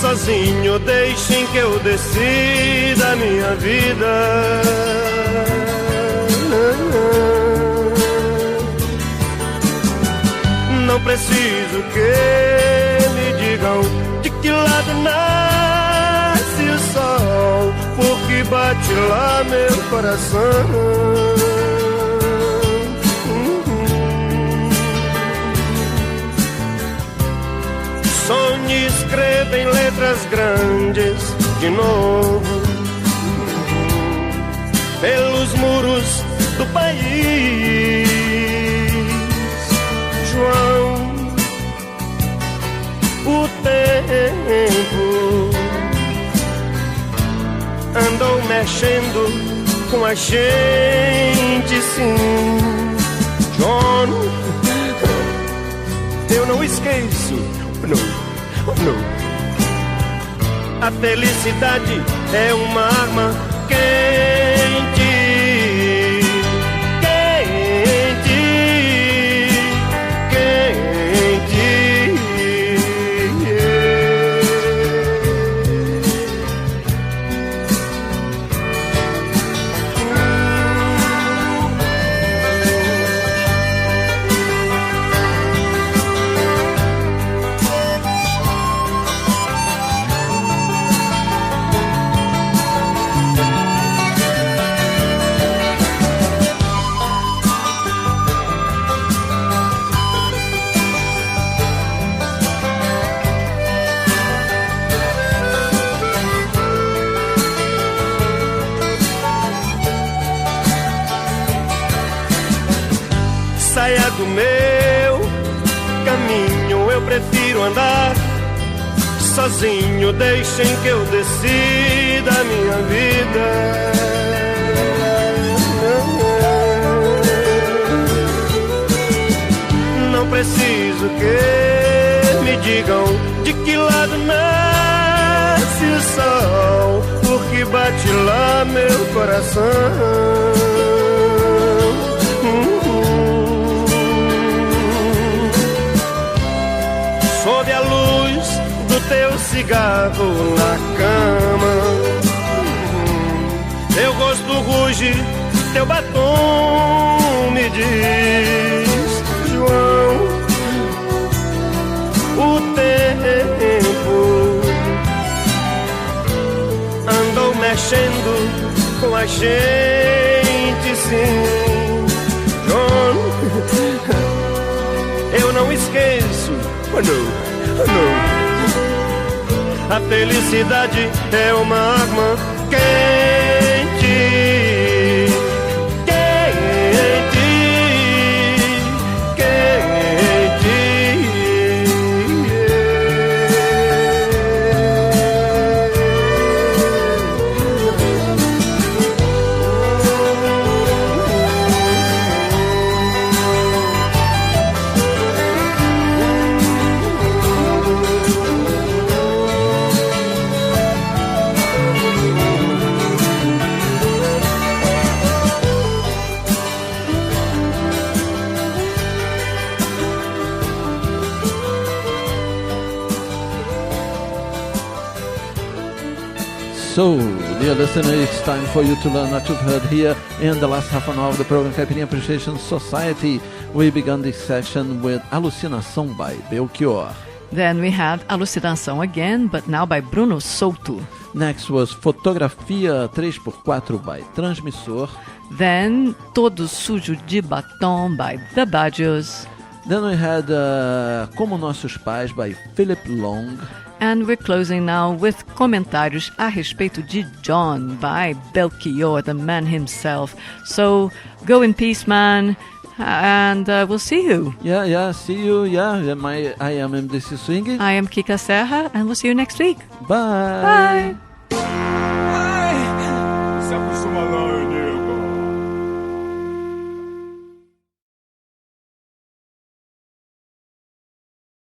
Speaker 5: sozinho, deixem que eu decida a minha vida. Não preciso que me digam de que lado nasce o sol, porque bate lá meu coração. Sonhe, escreva em letras grandes de novo pelos muros do país. João, o tempo andou mexendo com a gente, sim. John, eu não esqueço. Não. A felicidade é uma arma quente, quente, quente. Saia do meu caminho, eu prefiro andar sozinho, deixem que eu decida a minha vida. Não preciso que me digam de que lado nasce o sol, porque bate lá meu coração. Sob a luz do teu cigarro na cama, teu rosto ruge, teu batom me diz: João, o tempo andou mexendo com a gente, sim. João, eu não esqueço. Oh no, oh no. A felicidade é uma arma quente, quente, quente.
Speaker 3: So, dear listener, it's time for you to learn what you've heard here in the last half an hour of the program Caipirinha Appreciation Society. We began this session with Alucinação by Belchior.
Speaker 4: Then we had Alucinação again, but now by Bruno Souto.
Speaker 3: Next was Fotografia 3x4 by Transmissor.
Speaker 4: Then Todo Sujo de Batom by The Badgers.
Speaker 3: Then we had Como Nossos Pais by Philip Long.
Speaker 4: And we're closing now with comentários a respeito de John by Belchior, the man himself. So go in peace, man, and we'll see you.
Speaker 3: Yeah, see you. I am MDC Swing.
Speaker 4: I am Kika Serra, and we'll see you next week.
Speaker 3: Bye.
Speaker 4: Bye.
Speaker 5: Se acostuma não,